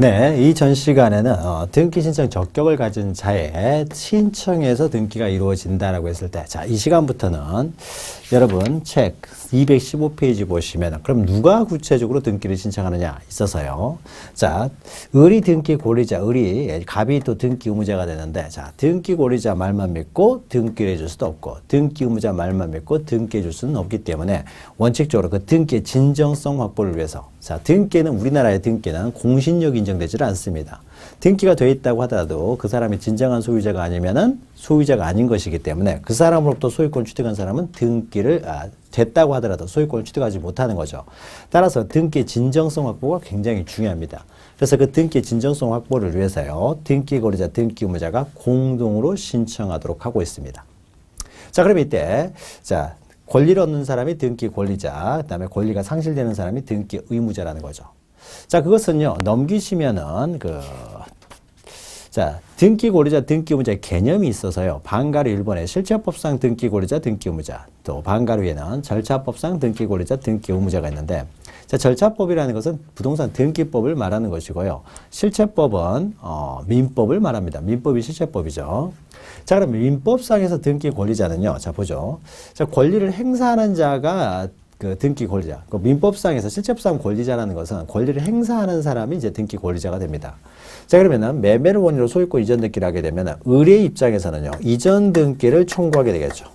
네, 이 전 시간에는 등기 신청 적격을 가진 자의 신청에서 등기가 이루어진다라고 했을 때, 자, 이 시간부터는 여러분 책 215페이지 보시면 그럼 누가 구체적으로 등기를 신청하느냐 있어서요. 자, 을이 등기 권리자, 을이 갑이 또 등기 의무자가 되는데, 자, 등기 권리자 말만 믿고 등기를 해줄 수도 없고 등기 의무자 말만 믿고 등기해 줄 수는 없기 때문에 원칙적으로 그 등기의 진정성 확보를 위해서, 자, 등기는 우리나라의 등기는 공신력 인정되지 않습니다. 등기가 돼 있다고 하더라도 그 사람이 진정한 소유자가 아니면은 소유자가 아닌 것이기 때문에 그 사람으로부터 소유권 취득한 사람은 등기를 됐다고 하더라도 소유권을 취득하지 못하는 거죠. 따라서 등기의 진정성 확보가 굉장히 중요합니다. 그래서 그 등기의 진정성 확보를 위해서요, 등기 권리자, 등기 의무자가 공동으로 신청하도록 하고 있습니다. 자, 그럼 이때 자, 권리를 얻는 사람이 등기 권리자, 그 다음에 권리가 상실되는 사람이 등기 의무자라는 거죠. 자, 그것은요, 넘기시면은 자, 등기 권리자, 등기 의무자의 개념이 있어서요, 방가류 1번에 실체법상 등기 권리자, 등기 의무자, 또 방가류에는 절차법상 등기 권리자, 등기 의무자가 있는데, 자, 절차법이라는 것은 부동산 등기법을 말하는 것이고요. 실체법은 민법을 말합니다. 민법이 실체법이죠. 자, 그럼 민법상에서 등기 권리자는요, 자, 보죠. 자, 권리를 행사하는 자가 그 등기 권리자. 그 민법상에서 실체법상 권리자라는 것은 권리를 행사하는 사람이 이제 등기 권리자가 됩니다. 자, 그러면은 매매를 원인으로 소유권 이전 등기를 하게 되면 을의 입장에서는요, 이전 등기를 청구하게 되겠죠.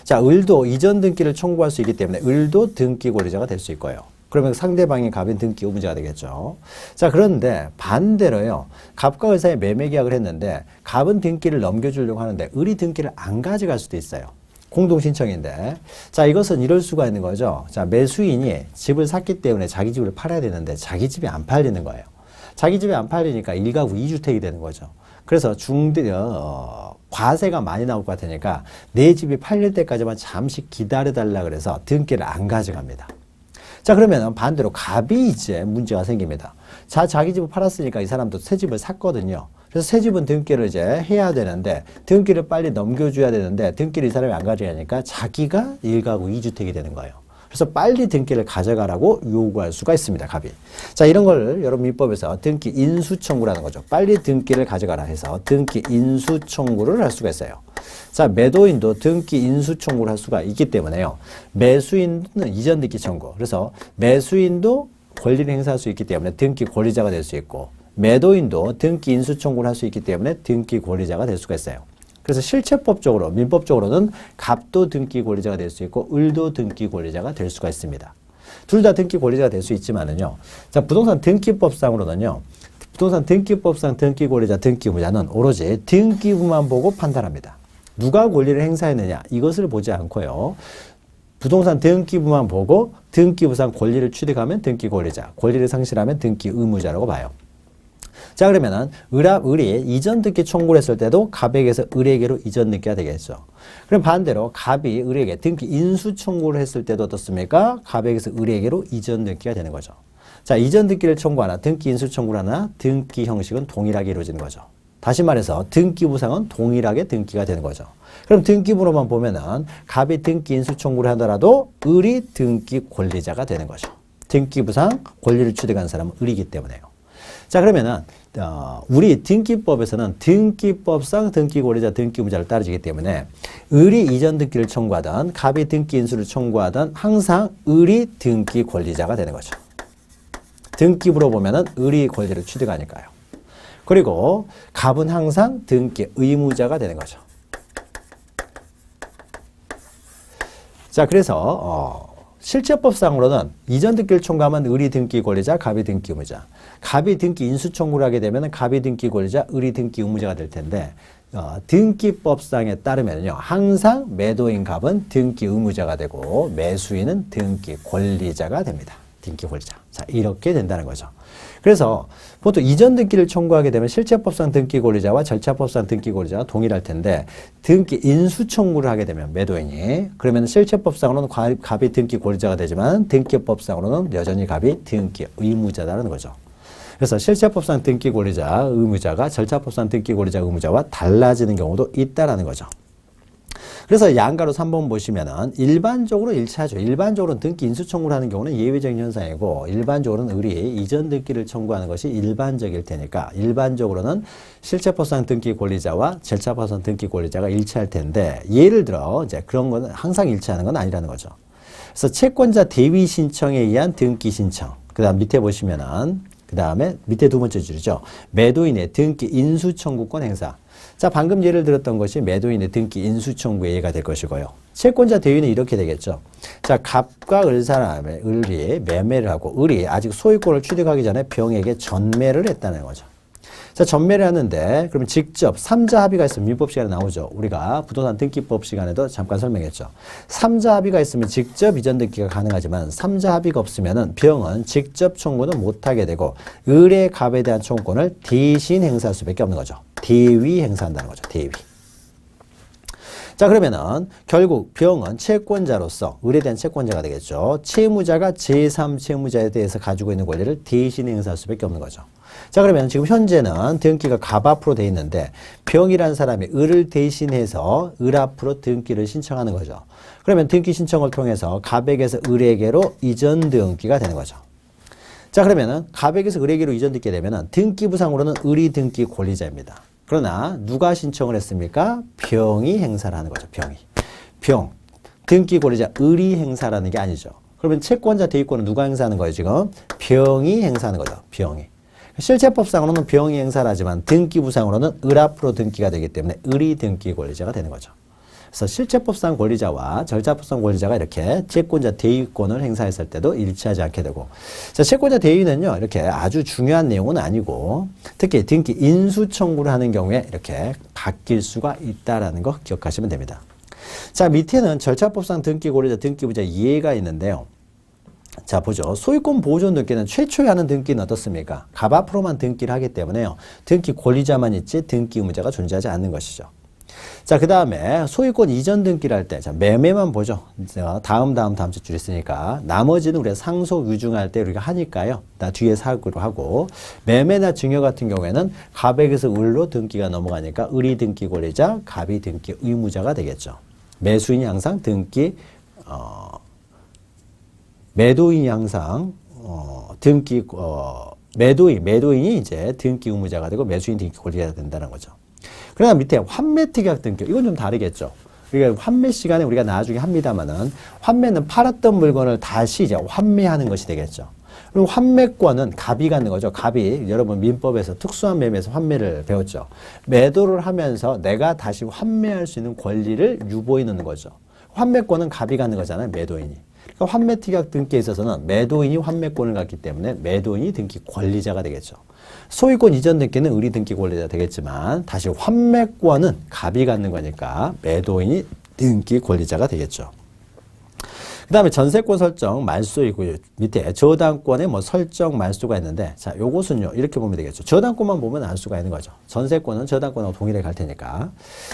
자, 을도 이전 등기를 청구할 수 있기 때문에 을도 등기 권리자가 될 수 있고요. 그러면 상대방이 갑인 등기 의무자가 되겠죠. 자, 그런데 반대로요, 갑과 을 사이에 매매 계약을 했는데 갑은 등기를 넘겨주려고 하는데 을이 등기를 안 가져갈 수도 있어요. 공동신청인데, 자, 이것은 이럴 수가 있는 거죠. 자, 매수인이 집을 샀기 때문에 자기 집을 팔아야 되는데 자기 집이 안 팔리는 거예요. 자기 집이 안 팔리니까 1가구 2주택이 되는 거죠. 그래서 과세가 많이 나올 것 같으니까 내 집이 팔릴 때까지만 잠시 기다려달라 그래서 등기를 안 가져갑니다. 자, 그러면 반대로 갑이 이제 문제가 생깁니다. 자, 자기 집을 팔았으니까 이 사람도 새 집을 샀거든요. 그래서 새 집은 등기를 이제 해야 되는데, 등기를 빨리 넘겨줘야 되는데, 등기를 이 사람이 안 가져가니까 자기가 1가구 2주택이 되는 거예요. 그래서 빨리 등기를 가져가라고 요구할 수가 있습니다, 갑이. 자, 이런 걸 여러분 민법에서 등기 인수 청구라는 거죠. 빨리 등기를 가져가라 해서 등기 인수 청구를 할 수가 있어요. 자, 매도인도 등기 인수 청구를 할 수가 있기 때문에요. 매수인은 이전 등기 청구. 그래서 매수인도 권리를 행사할 수 있기 때문에 등기 권리자가 될 수 있고, 매도인도 등기 인수 청구를 할 수 있기 때문에 등기 권리자가 될 수가 있어요. 그래서 실체법적으로, 민법적으로는 갑도 등기 권리자가 될 수 있고 을도 등기 권리자가 될 수가 있습니다. 둘 다 등기 권리자가 될 수 있지만은요. 자, 부동산 등기법상으로는요, 부동산 등기법상 등기 권리자, 등기 의무자는 오로지 등기부만 보고 판단합니다. 누가 권리를 행사했느냐 이것을 보지 않고요. 부동산 등기부만 보고 등기부상 권리를 취득하면 등기 권리자, 권리를 상실하면 등기 의무자라고 봐요. 자, 그러면은 을이 이전 등기 청구를 했을 때도 갑에게서 을에게로 이전 등기가 되겠죠. 그럼 반대로 갑이 을에게 등기 인수 청구를 했을 때도 어떻습니까? 갑에게서 을에게로 이전 등기가 되는 거죠. 자, 이전 등기를 청구하나 등기 인수 청구를 하나 등기 형식은 동일하게 이루어지는 거죠. 다시 말해서 등기부상은 동일하게 등기가 되는 거죠. 그럼 등기부로만 보면은 갑이 등기 인수 청구를 하더라도 을이 등기 권리자가 되는 거죠. 등기부상 권리를 취득한 사람은 을이기 때문에요. 자, 그러면은 우리 등기법에서는 등기법상 등기 권리자, 등기 의무자를 따르기 때문에 을이 이전 등기를 청구하든 갑이 등기 인수를 청구하든 항상 을이 등기 권리자가 되는 거죠. 등기부로 보면은 을이 권리를 취득하니까요. 그리고 갑은 항상 등기 의무자가 되는 거죠. 자, 그래서 실체법상으로는 이전 등기를 청구하면 을이 등기 권리자, 갑이 등기 의무자. 갑이 등기 인수 청구를 하게 되면 갑이 등기 권리자, 을이 등기 의무자가 될 텐데, 등기법상에 따르면요, 항상 매도인 갑은 등기 의무자가 되고 매수인은 등기 권리자가 됩니다. 등기 권리자. 자, 이렇게 된다는 거죠. 그래서 보통 이전 등기를 청구하게 되면 실체법상 등기 권리자와 절차법상 등기 권리자가 동일할 텐데, 등기 인수 청구를 하게 되면 매도인이, 그러면 실체법상으로는 갑이 등기 권리자가 되지만 등기법상으로는 여전히 갑이 등기 의무자라는 거죠. 그래서 실체법상 등기 권리자, 의무자가 절차법상 등기 권리자, 의무자와 달라지는 경우도 있다라는 거죠. 그래서 양가로 3번 보시면은 일반적으로 일치하죠. 일반적으로는 등기 인수 청구를 하는 경우는 예외적인 현상이고 일반적으로는 을이 이전 등기를 청구하는 것이 일반적일 테니까 일반적으로는 실체법상 등기 권리자와 절차법상 등기 권리자가 일치할 텐데 예를 들어 이제 그런 거는 항상 일치하는 건 아니라는 거죠. 그래서 채권자 대위 신청에 의한 등기 신청. 그다음 밑에 보시면은 그다음에 밑에 두 번째 줄이죠. 매도인의 등기 인수 청구권 행사. 자, 방금 예를 들었던 것이 매도인의 등기 인수 청구의 예가 될 것이고요. 채권자 대위는 이렇게 되겠죠. 자, 갑과 을 사람의 을이 매매를 하고 을이 아직 소유권을 취득하기 전에 병에게 전매를 했다는 거죠. 자, 전매를 하는데 그러면 직접 3자 합의가 있으면 민법 시간에 나오죠. 우리가 부동산 등기법 시간에도 잠깐 설명했죠. 3자 합의가 있으면 직접 이전 등기가 가능하지만 3자 합의가 없으면은 병은 직접 청구는 못하게 되고 을의 갑에 대한 청구권을 대신 행사할 수밖에 없는 거죠. 대위 행사한다는 거죠. 대위. 자, 그러면은 결국 병은 채권자로서 을에 대한 채권자가 되겠죠. 채무자가 제3채무자에 대해서 가지고 있는 권리를 대신 행사할 수밖에 없는 거죠. 자, 그러면 지금 현재는 등기가 갑 앞으로 돼 있는데 병이라는 사람이 을을 대신해서 을 앞으로 등기를 신청하는 거죠. 그러면 등기 신청을 통해서 갑에게서 을에게로 이전 등기가 되는 거죠. 자, 그러면은 갑에게서 을에게로 이전 등기가 되면은 등기부상으로는 을이 등기 권리자입니다. 그러나 누가 신청을 했습니까? 병이 행사를 하는 거죠. 병. 등기 권리자 을이 행사라는 게 아니죠. 그러면 채권자 대위권은 누가 행사하는 거예요, 지금? 병이 행사하는 거죠. 병이. 실체법상으로는 병이 행사를 하지만 등기부상으로는 을 앞으로 등기가 되기 때문에 을이 등기 권리자가 되는 거죠. 그래서 실체법상 권리자와 절차법상 권리자가 이렇게 채권자 대위권을 행사했을 때도 일치하지 않게 되고, 자, 채권자 대위는요, 이렇게 아주 중요한 내용은 아니고, 특히 등기 인수 청구를 하는 경우에 이렇게 바뀔 수가 있다라는 거 기억하시면 됩니다. 자, 밑에는 절차법상 등기 권리자, 등기부자 예가 있는데요. 자, 보죠. 소유권 보존 등기는 최초에 하는 등기는 어떻습니까? 갑 앞으로만 등기를 하기 때문에요. 등기 권리자만 있지 등기 의무자가 존재하지 않는 것이죠. 자, 그 다음에 소유권 이전 등기를 할 때, 자, 매매만 보죠. 다음 주 줄 있으니까. 나머지는 우리가 상속 유증할 때 우리가 하니까요. 나 뒤에 사고로 하고, 매매나 증여 같은 경우에는 갑에게서 을로 등기가 넘어가니까 을이 등기 권리자, 갑이 등기 의무자가 되겠죠. 매수인이 항상 등기, 매도인이 항상, 매도인이 이제 등기 의무자가 되고 매수인 등기 권리자가 된다는 거죠. 그러나 밑에 환매특약 등기, 이건 좀 다르겠죠. 그러니까 환매 시간에 우리가 나중에 합니다만은 환매는 팔았던 물건을 다시 이제 환매하는 것이 되겠죠. 그리고 환매권은 갑이 갖는 거죠. 갑이 여러분 민법에서 특수한 매매에서 환매를 배웠죠. 매도를 하면서 내가 다시 환매할 수 있는 권리를 유보해 놓는 거죠. 환매권은 갑이 갖는 거잖아요. 매도인이. 그러니까 환매특약 등기에 있어서는 매도인이 환매권을 갖기 때문에 매도인이 등기 권리자가 되겠죠. 소유권 이전 등기는 을이 등기 권리자 되겠지만 다시 환매권은 갑이 갖는 거니까 매도인이 등기 권리자가 되겠죠. 그 다음에 전세권 설정 말소이고 밑에 저당권의 뭐 설정 말소가 있는데 자, 요것은요 이렇게 보면 되겠죠. 저당권만 보면 알 수가 있는 거죠. 전세권은 저당권하고 동일하게 갈 테니까.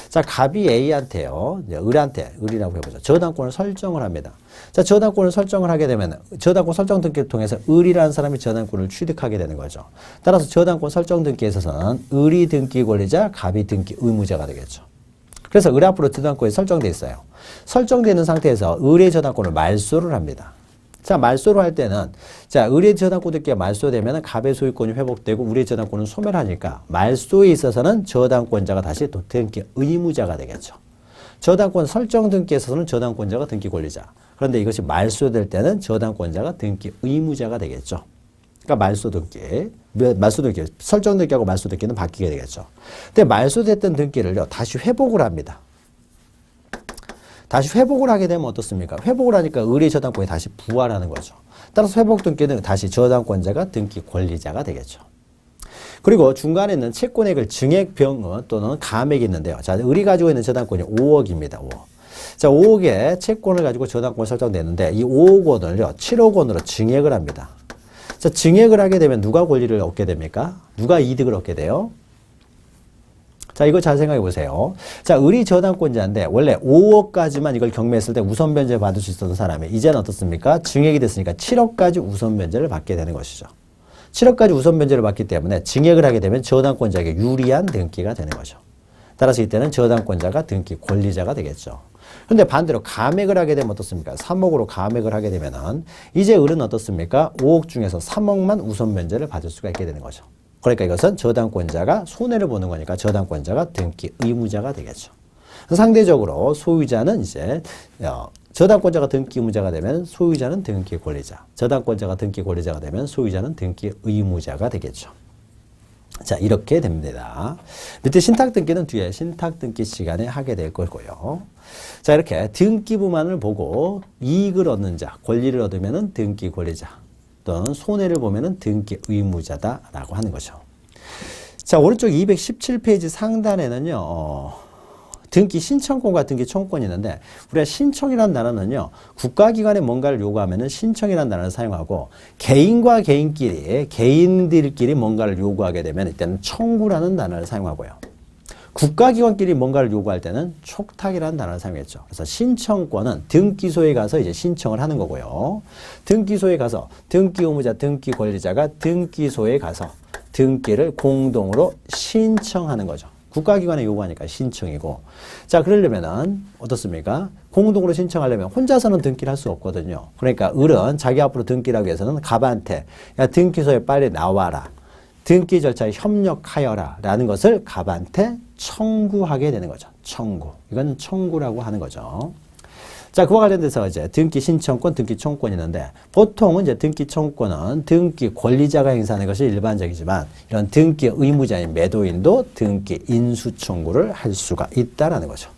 자, 갑이 A한테요, 을이라고 해보죠. 저당권을 설정을 합니다. 자, 저당권을 설정을 하게 되면 저당권 설정 등기를 통해서 을이라는 사람이 저당권을 취득하게 되는 거죠. 따라서 저당권 설정 등기에 있어서는 을이 등기 권리자, 갑이 등기 의무자가 되겠죠. 그래서 을 앞으로 저당권이 설정되어 있어요. 설정되는 상태에서 을의 저당권을 말소를 합니다. 자, 말소를 할 때는 자, 을의 저당권 등기가 말소되면 갑의 소유권이 회복되고 을의 저당권은 소멸하니까 말소에 있어서는 저당권자가 다시 또 등기 의무자가 되겠죠. 저당권 설정 등기에 있어서는 저당권자가 등기 권리자. 그런데 이것이 말소될 때는 저당권자가 등기 의무자가 되겠죠. 그러니까 말소 등기, 설정 등기하고 말소 등기는 바뀌게 되겠죠. 근데 말소됐던 등기를요, 다시 회복을 합니다. 다시 회복을 하게 되면 어떻습니까? 회복을 하니까 을의 저당권이 다시 부활하는 거죠. 따라서 회복 등기는 다시 저당권자가 등기 권리자가 되겠죠. 그리고 중간에는 채권액을 증액병 또는 감액이 있는데요. 자, 을이 가지고 있는 저당권이 5억입니다. 5억. 자, 5억의 채권을 가지고 저당권 설정되는데 이 5억 원을요, 7억 원으로 증액을 합니다. 자, 증액을 하게 되면 누가 권리를 얻게 됩니까? 누가 이득을 얻게 돼요? 자, 이거 잘 생각해 보세요. 자, 을이 저당권자인데 원래 5억까지만 이걸 경매했을 때 우선 변제 받을 수 있었던 사람이 이제는 어떻습니까? 증액이 됐으니까 7억까지 우선 변제를 받게 되는 것이죠. 7억까지 우선 변제를 받기 때문에 증액을 하게 되면 저당권자에게 유리한 등기가 되는 거죠. 따라서 이때는 저당권자가 등기 권리자가 되겠죠. 근데 반대로 감액을 하게 되면 어떻습니까? 3억으로 감액을 하게 되면은 이제 을은 어떻습니까? 5억 중에서 3억만 우선 면제를 받을 수가 있게 되는 거죠. 그러니까 이것은 저당권자가 손해를 보는 거니까 저당권자가 등기 의무자가 되겠죠. 상대적으로 소유자는 이제 저당권자가 등기 의무자가 되면 소유자는 등기 권리자, 저당권자가 등기 권리자가 되면 소유자는 등기 의무자가 되겠죠. 자, 이렇게 됩니다. 밑에 신탁 등기는 뒤에 신탁 등기 시간에 하게 될 거고요. 자, 이렇게 등기부만을 보고 이익을 얻는 자, 권리를 얻으면은 등기 권리자, 또는 손해를 보면은 등기 의무자다라고 하는 거죠. 자, 오른쪽 217페이지 상단에는요. 등기 신청권과 등기 청구권이 있는데 우리가 신청이라는 단어는요. 국가기관에 뭔가를 요구하면은 신청이라는 단어를 사용하고 개인과 개인들끼리 뭔가를 요구하게 되면 이때는 청구라는 단어를 사용하고요. 국가기관끼리 뭔가를 요구할 때는 촉탁이라는 단어를 사용했죠. 그래서 신청권은 등기소에 가서 이제 신청을 하는 거고요. 등기소에 가서 등기 의무자, 등기 권리자가 등기소에 가서 등기를 공동으로 신청하는 거죠. 국가기관에 요구하니까 신청이고. 자, 그러려면은 어떻습니까? 공동으로 신청하려면 혼자서는 등기를 할 수 없거든요. 그러니까 을은 자기 앞으로 등기를 하기 위해서는 갑한테 야, 등기소에 빨리 나와라. 등기 절차에 협력하여라 라는 것을 갑한테 청구하게 되는 거죠. 청구. 이건 청구라고 하는 거죠. 자, 그와 관련돼서 이제 등기 신청권, 등기 청구권이 있는데 보통은 이제 등기 청구권은 등기 권리자가 행사하는 것이 일반적이지만 이런 등기 의무자인 매도인도 등기 인수 청구를 할 수가 있다라는 거죠.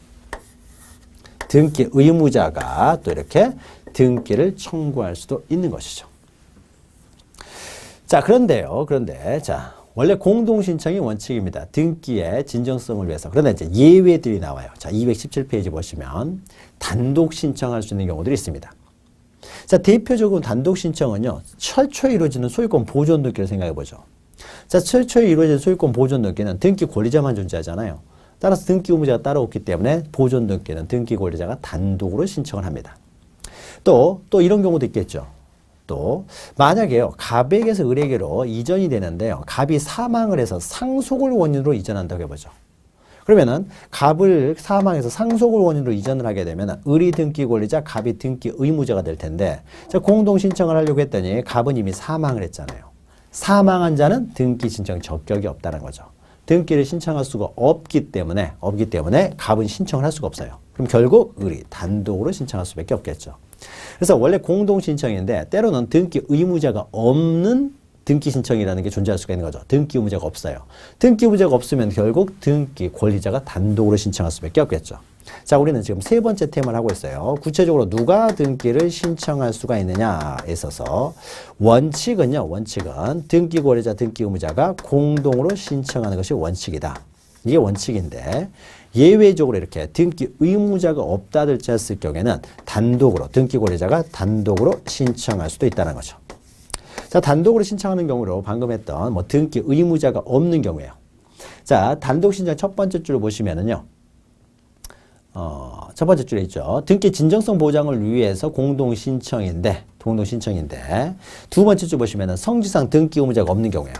등기 의무자가 또 이렇게 등기를 청구할 수도 있는 것이죠. 자, 그런데 자, 원래 공동신청이 원칙입니다. 등기의 진정성을 위해서. 그런데 이제 예외들이 나와요. 자, 217페이지 보시면 단독 신청할 수 있는 경우들이 있습니다. 자, 대표적으로 단독 신청은요. 최초에 이루어지는 소유권 보존 등기를 생각해 보죠. 자, 최초에 이루어지는 소유권 보존 등기는 등기 권리자만 존재하잖아요. 따라서 등기 의무자가 따로 없기 때문에 보존 등기는 등기 권리자가 단독으로 신청을 합니다. 또 이런 경우도 있겠죠. 또 만약에요. 갑에게서 을에게로 이전이 되는데요. 갑이 사망을 해서 상속을 원인으로 이전한다고 해보죠. 그러면은 갑을 사망해서 상속을 원인으로 이전을 하게 되면 을이 등기 권리자, 갑이 등기 의무자가 될 텐데 자, 공동 신청을 하려고 했더니 갑은 이미 사망을 했잖아요. 사망한 자는 등기 신청 적격이 없다는 거죠. 등기를 신청할 수가 없기 때문에 갑은 신청을 할 수가 없어요. 그럼 결국 을이 단독으로 신청할 수밖에 없겠죠. 그래서 원래 공동 신청인데 때로는 등기 의무자가 없는 등기 신청이라는 게 존재할 수가 있는 거죠. 등기 의무자가 없어요. 등기 의무자가 없으면 결국 등기 권리자가 단독으로 신청할 수밖에 없겠죠. 자, 우리는 지금 세 번째 테마를 하고 있어요. 구체적으로 누가 등기를 신청할 수가 있느냐에 있어서 원칙은 등기 권리자, 등기 의무자가 공동으로 신청하는 것이 원칙이다. 이게 원칙인데 예외적으로 이렇게 등기 의무자가 없다들지 했을 경우에는 단독으로 등기 권리자가 단독으로 신청할 수도 있다는 거죠. 자, 단독으로 신청하는 경우로 방금 했던 등기 의무자가 없는 경우에요. 자, 단독 신청 첫 번째 줄을 보시면은요. 첫 번째 줄에 있죠. 등기 진정성 보장을 위해서 공동 신청인데 두 번째 줄 보시면은 성질상 등기 의무자가 없는 경우에요.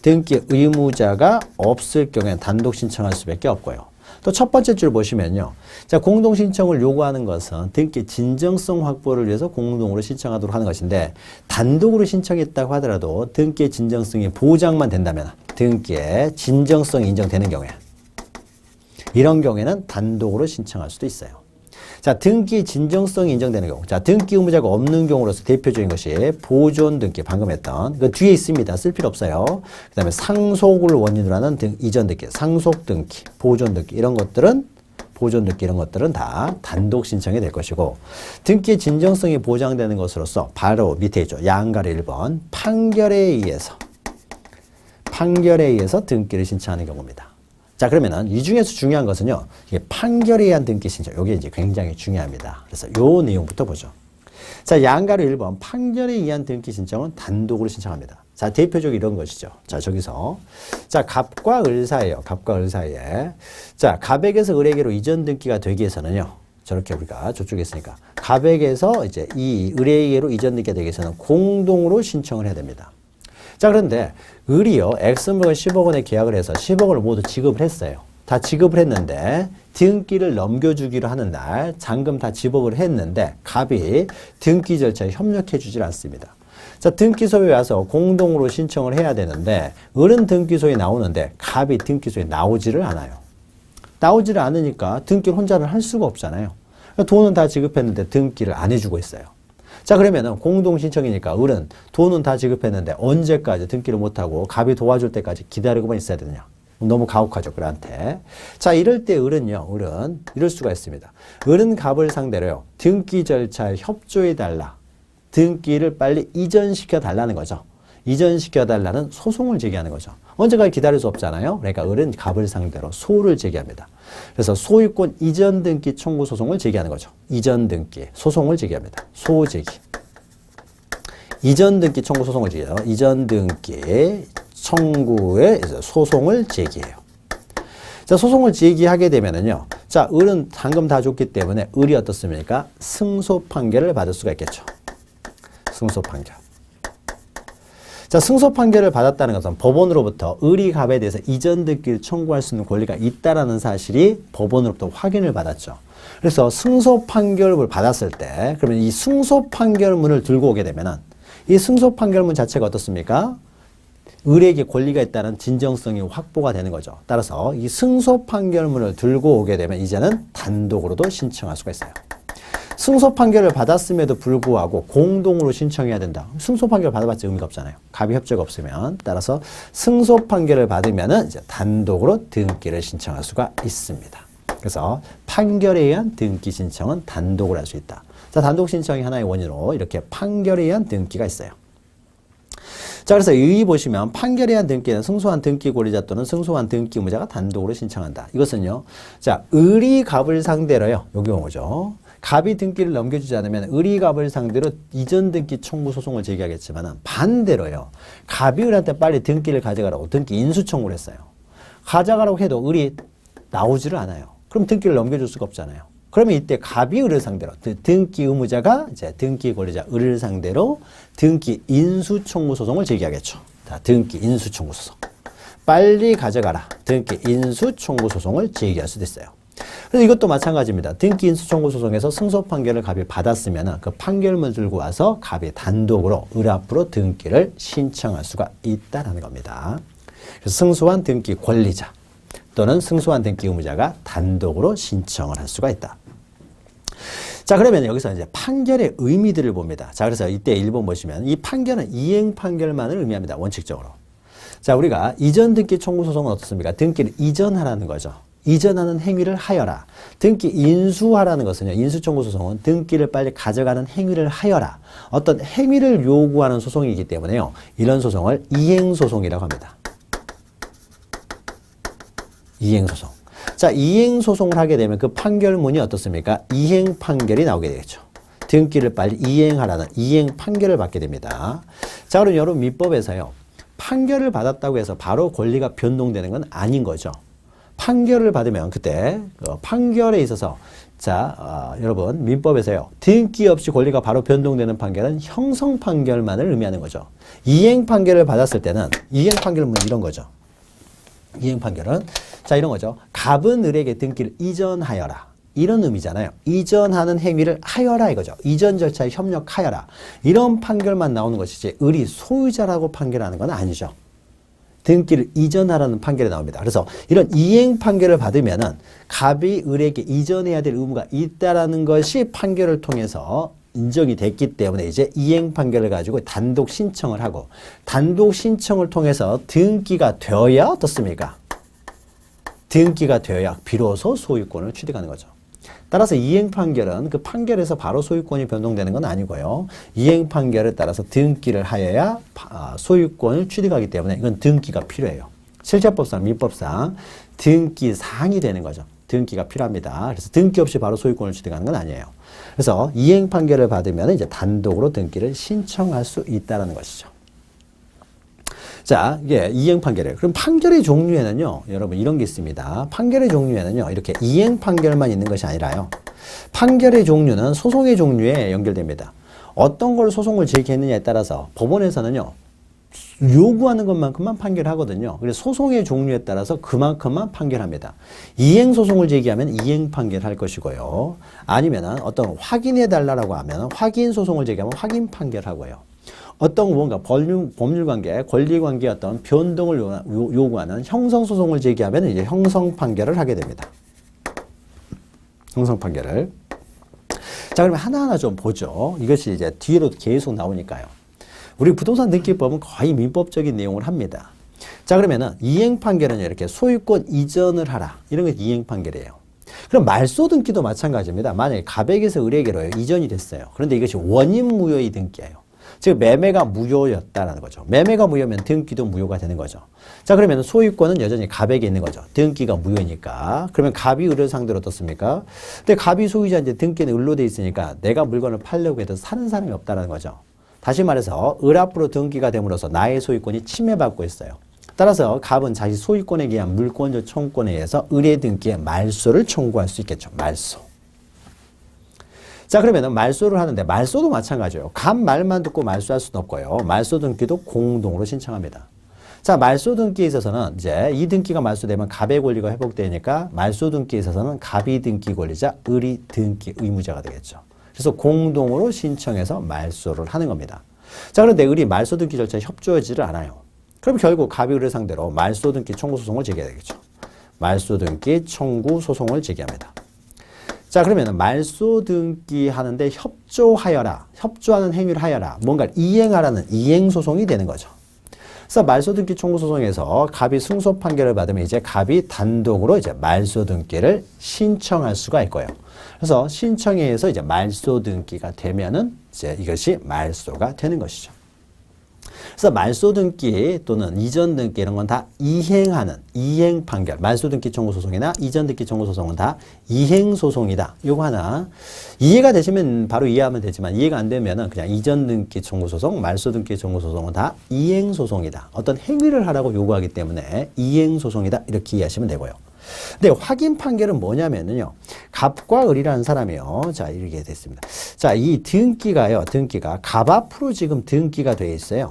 등기 의무자가 없을 경우에는 단독 신청할 수밖에 없고요. 또 첫 번째 줄 보시면요. 자, 공동 신청을 요구하는 것은 등기 진정성 확보를 위해서 공동으로 신청하도록 하는 것인데 단독으로 신청했다고 하더라도 등기의 진정성이 보장만 된다면 등기의 진정성이 인정되는 경우에 이런 경우에는 단독으로 신청할 수도 있어요. 자, 등기 진정성이 인정되는 경우. 자, 등기 의무자가 없는 경우로서 대표적인 것이 보존 등기, 방금 했던. 그 뒤에 있습니다. 쓸 필요 없어요. 그 다음에 상속을 원인으로 하는 이전 등기, 상속 등기, 보존 등기, 이런 것들은 다 단독 신청이 될 것이고, 등기의 진정성이 보장되는 것으로서 바로 밑에 있죠. 양가리 1번. 판결에 의해서 등기를 신청하는 경우입니다. 자, 그러면은 이 중에서 중요한 것은요. 이게 판결에 의한 등기 신청. 이게 이제 굉장히 중요합니다. 그래서 요 내용부터 보죠. 자, 양가로 1번 판결에 의한 등기 신청은 단독으로 신청합니다. 자, 대표적으로 이런 것이죠. 자, 저기서 자, 갑과 을 사이에 자, 갑에게서 을에게로 이전 등기가 되기 위해서는요. 저렇게 우리가 저쪽에 있으니까 갑에게서 이제 이 을에게로 이전 등기가 되기 위해서는 공동으로 신청을 해야 됩니다. 자, 그런데 을이요, X물건 10억 원에 계약을 해서 10억을 모두 지급을 했어요. 다 지급을 했는데 등기를 넘겨주기로 하는 날 잔금 다 지급을 했는데 갑이 등기 절차에 협력해 주질 않습니다. 자, 등기소에 와서 공동으로 신청을 해야 되는데 을은 등기소에 나오는데 갑이 등기소에 나오지를 않아요. 나오지를 않으니까 등기를 혼자는 할 수가 없잖아요. 돈은 다 지급했는데 등기를 안 해주고 있어요. 자, 그러면은 공동신청이니까 을은 돈은 다 지급했는데 언제까지 등기를 못하고 갑이 도와줄 때까지 기다리고만 있어야 되느냐. 너무 가혹하죠, 을한테. 자, 이럴 때 을은요, 을은 이럴 수가 있습니다. 을은 갑을 상대로요, 등기 절차에 협조해달라. 등기를 빨리 이전시켜 달라는 거죠. 이전시켜 달라는 소송을 제기하는 거죠. 언제까지 기다릴 수 없잖아요. 그러니까 을은 갑을 상대로 소를 제기합니다. 그래서 소유권 이전 등기 청구 소송을 제기하는 거죠. 이전 등기 소송을 제기합니다. 소 제기. 이전 등기 청구 소송을 제기해요. 이전 등기 청구의 소송을 제기해요. 자, 소송을 제기하게 되면은요. 자, 을은 잔금 다 줬기 때문에 을이 어떻습니까? 승소 판결을 받을 수가 있겠죠. 승소 판결. 자, 승소 판결을 받았다는 것은 법원으로부터 을이 갑에 대해서 이전 등기를 청구할 수 있는 권리가 있다라는 사실이 법원으로부터 확인을 받았죠. 그래서 승소 판결을 받았을 때, 그러면 이 승소 판결문을 들고 오게 되면은 이 승소 판결문 자체가 어떻습니까? 을에게 권리가 있다는 진정성이 확보가 되는 거죠. 따라서 이 승소 판결문을 들고 오게 되면 이제는 단독으로도 신청할 수가 있어요. 승소 판결을 받았음에도 불구하고 공동으로 신청해야 된다. 승소 판결 받아봤자 의미가 없잖아요. 갑이 협조가 없으면. 따라서 승소 판결을 받으면은 이제 단독으로 등기를 신청할 수가 있습니다. 그래서 판결에 의한 등기 신청은 단독으로 할 수 있다. 자, 단독 신청이 하나의 원인으로 이렇게 판결에 의한 등기가 있어요. 자, 그래서 여기 보시면 판결에 의한 등기는 승소한 등기 권리자 또는 승소한 등기 의무자가 단독으로 신청한다. 이것은요. 자, 을이 갑을 상대로요. 여기 오죠. 갑이 등기를 넘겨주지 않으면 을이 갑을 상대로 이전 등기 청구 소송을 제기하겠지만 반대로요. 갑이 을한테 빨리 등기를 가져가라고 등기 인수 청구를 했어요. 가져가라고 해도 을이 나오지를 않아요. 그럼 등기를 넘겨줄 수가 없잖아요. 그러면 이때 갑이 을을 상대로 등기 의무자가 이제 등기 권리자 을을 상대로 등기 인수 청구 소송을 제기하겠죠. 자, 등기 인수 청구 소송. 빨리 가져가라. 등기 인수 청구 소송을 제기할 수도 있어요. 그래서 이것도 마찬가지입니다. 등기 인수 청구 소송에서 승소 판결을 갑이 받았으면 그 판결문을 들고 와서 갑이 단독으로 을 앞으로 등기를 신청할 수가 있다는 겁니다. 그래서 승소한 등기 권리자 또는 승소한 등기 의무자가 단독으로 신청을 할 수가 있다. 자, 그러면 여기서 이제 판결의 의미들을 봅니다. 자, 그래서 이때 1번 보시면 이 판결은 이행 판결만을 의미합니다. 원칙적으로. 자, 우리가 이전 등기 청구 소송은 어떻습니까? 등기를 이전하라는 거죠. 이전하는 행위를 하여라. 등기 인수하라는 것은요. 인수청구 소송은 등기를 빨리 가져가는 행위를 하여라. 어떤 행위를 요구하는 소송이기 때문에요. 이런 소송을 이행소송이라고 합니다. 이행소송. 자, 이행소송을 하게 되면 그 판결문이 어떻습니까? 이행 판결이 나오게 되겠죠. 등기를 빨리 이행하라는 이행 판결을 받게 됩니다. 자, 그럼 여러분 민법에서요. 판결을 받았다고 해서 바로 권리가 변동되는 건 아닌 거죠. 판결을 받으면 그때 판결에 있어서 자, 여러분 민법에서요. 등기 없이 권리가 바로 변동되는 판결은 형성 판결만을 의미하는 거죠. 이행 판결을 받았을 때는 이행 판결은 이런 거죠. 이행 판결은 자, 이런 거죠. 갑은 을에게 등기를 이전하여라. 이런 의미잖아요. 이전하는 행위를 하여라 이거죠. 이전 절차에 협력하여라. 이런 판결만 나오는 것이지 을이 소유자라고 판결하는 건 아니죠. 등기를 이전하라는 판결이 나옵니다. 그래서 이런 이행 판결을 받으면은 갑이 을에게 이전해야 될 의무가 있다라는 것이 판결을 통해서 인정이 됐기 때문에 이제 이행 판결을 가지고 단독 신청을 하고 단독 신청을 통해서 등기가 되어야 어떻습니까? 등기가 되어야 비로소 소유권을 취득하는 거죠. 따라서 이행 판결은 그 판결에서 바로 소유권이 변동되는 건 아니고요. 이행 판결에 따라서 등기를 하여야 소유권을 취득하기 때문에 이건 등기가 필요해요. 실제법상, 민법상 등기 사항이 되는 거죠. 등기가 필요합니다. 그래서 등기 없이 바로 소유권을 취득하는 건 아니에요. 그래서 이행 판결을 받으면 이제 단독으로 등기를 신청할 수 있다는 것이죠. 자, 이게 이행 판결이에요. 그럼 판결의 종류에는요, 여러분 이런 게 있습니다. 판결의 종류에는요, 이렇게 이행 판결만 있는 것이 아니라요. 판결의 종류는 소송의 종류에 연결됩니다. 어떤 걸 소송을 제기했느냐에 따라서 법원에서는요, 요구하는 것만큼만 판결하거든요. 그래서 소송의 종류에 따라서 그만큼만 판결합니다. 이행소송을 제기하면 이행 판결할 것이고요. 아니면 어떤 확인해달라고 하면 확인소송을 제기하면 확인 판결하고요. 어떤 뭔가 법률관계, 권리관계 어떤 변동을 요구하는 형성소송을 제기하면 이제 형성 판결을 하게 됩니다. 형성 판결을. 자, 그러면 하나하나 좀 보죠. 이것이 이제 뒤로 계속 나오니까요. 우리 부동산 등기법은 거의 민법적인 내용을 합니다. 자, 그러면은 이행 판결은 이렇게 소유권 이전을 하라. 이런 게 이행 판결이에요. 그럼 말소 등기도 마찬가지입니다. 만약에 갑에게서 을에게로 이전이 됐어요. 그런데 이것이 원인 무효의 등기예요. 즉 매매가 무효였다라는 거죠. 매매가 무효면 등기도 무효가 되는 거죠. 자, 그러면 소유권은 여전히 갑에게 있는 거죠. 등기가 무효니까. 그러면 갑이 을을 상대로 어떻습니까? 근데 갑이 소유자인데 등기는 을로 돼 있으니까 내가 물건을 팔려고 해도 사는 사람이 없다라는 거죠. 다시 말해서 을 앞으로 등기가 됨으로써 나의 소유권이 침해받고 있어요. 따라서 갑은 자기 소유권에 의한 물권적 청구권에 의해서 을의 등기에 말소를 청구할 수 있겠죠. 말소. 자, 그러면 말소를 하는데 말소도 마찬가지예요. 갑 말만 듣고 말소할 수는 없고요. 말소 등기도 공동으로 신청합니다. 자, 말소 등기에 있어서는 이제 이 등기가 말소되면 갑의 권리가 회복되니까 말소 등기에 있어서는 갑이 등기 권리자, 을이 등기 의무자가 되겠죠. 그래서 공동으로 신청해서 말소를 하는 겁니다. 자, 그런데 을이 말소 등기 절차에 협조하지를 않아요. 그럼 결국 갑이 을을 상대로 말소 등기 청구 소송을 제기해야 되겠죠. 말소 등기 청구 소송을 제기합니다. 자, 그러면 말소 등기 하는데 협조하여라, 협조하는 행위를 하여라, 뭔가를 이행하라는 이행소송이 되는 거죠. 그래서 말소 등기 청구 소송에서 갑이 승소 판결을 받으면 이제 갑이 단독으로 이제 말소 등기를 신청할 수가 있고요. 그래서 신청에 의해서 이제 말소 등기가 되면은 이제 이것이 말소가 되는 것이죠. 그래서 말소 등기 또는 이전 등기 이런 건 다 이행하는 이행 판결, 말소 등기 청구 소송이나 이전 등기 청구 소송은 다 이행 소송이다. 요거 하나 이해가 되시면 바로 이해하면 되지만 이해가 안 되면은 그냥 이전 등기 청구 소송, 말소 등기 청구 소송은 다 이행 소송이다. 어떤 행위를 하라고 요구하기 때문에 이행 소송이다. 이렇게 이해하시면 되고요. 근데 확인 판결은 뭐냐면요. 갑과 을이라는 사람이요. 자, 이렇게 됐습니다. 자, 이 등기가요. 등기가 갑 앞으로 지금 등기가 돼 있어요.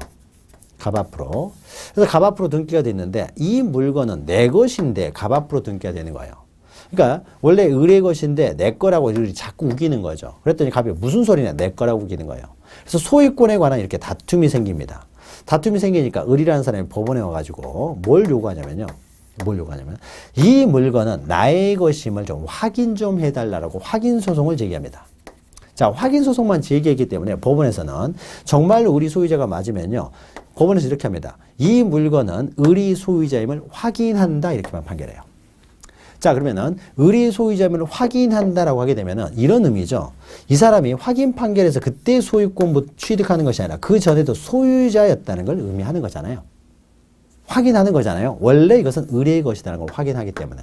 갑 앞으로. 그래서 갑 앞으로 등기가 됐는데 이 물건은 내 것인데 갑 앞으로 등기가 되는 거예요. 그러니까 원래 을의 것인데 내 거라고 을이 자꾸 우기는 거죠. 그랬더니 갑이 무슨 소리냐 내 거라고 우기는 거예요. 그래서 소유권에 관한 이렇게 다툼이 생깁니다. 다툼이 생기니까 을이라는 사람이 법원에 와가지고 뭘 요구하냐면요. 이 물건은 나의 것임을 좀 확인 좀 해달라고 확인 소송을 제기합니다. 자, 확인 소송만 제기했기 때문에 법원에서는 정말로 을이 소유자가 맞으면요. 법원에서 이렇게 합니다. 이 물건은 을이 소유자임을 확인한다 이렇게만 판결해요. 자, 그러면은 을이 소유자임을 확인한다라고 하게 되면은 이런 의미죠. 이 사람이 확인 판결에서 그때 소유권 취득하는 것이 아니라 그 전에도 소유자였다는 걸 의미하는 거잖아요. 확인하는 거잖아요. 원래 이것은 을의 것이라는 걸 확인하기 때문에.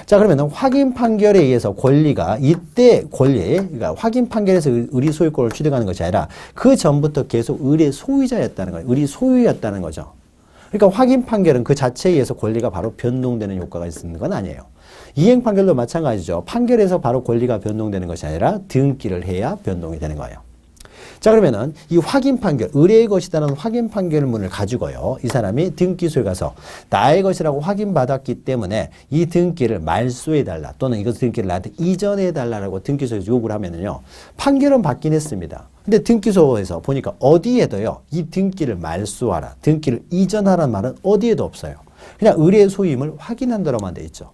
자, 그러면 확인 판결에 의해서 권리가 이때 그러니까 확인 판결에서 을이 소유권을 취득하는 것이 아니라 그 전부터 계속 을의 소유자였다는 거예요. 을이 소유였다는 거죠. 그러니까 확인 판결은 그 자체에 의해서 권리가 바로 변동되는 효과가 있는 건 아니에요. 이행 판결도 마찬가지죠. 판결에서 바로 권리가 변동되는 것이 아니라 등기를 해야 변동이 되는 거예요. 자, 그러면은 이 확인 판결, 을의 것이라는 확인 판결문을 가지고요. 이 사람이 등기소에 가서 나의 것이라고 확인받았기 때문에 이 등기를 말소해달라 또는 이것 등기를 나한테 이전해달라고 등기소에서 요구를 하면은요. 판결은 받긴 했습니다. 근데 등기소에서 보니까 어디에도요. 이 등기를 말소하라, 등기를 이전하라는 말은 어디에도 없어요. 그냥 을의 소유임을 확인한다로만 돼 있죠.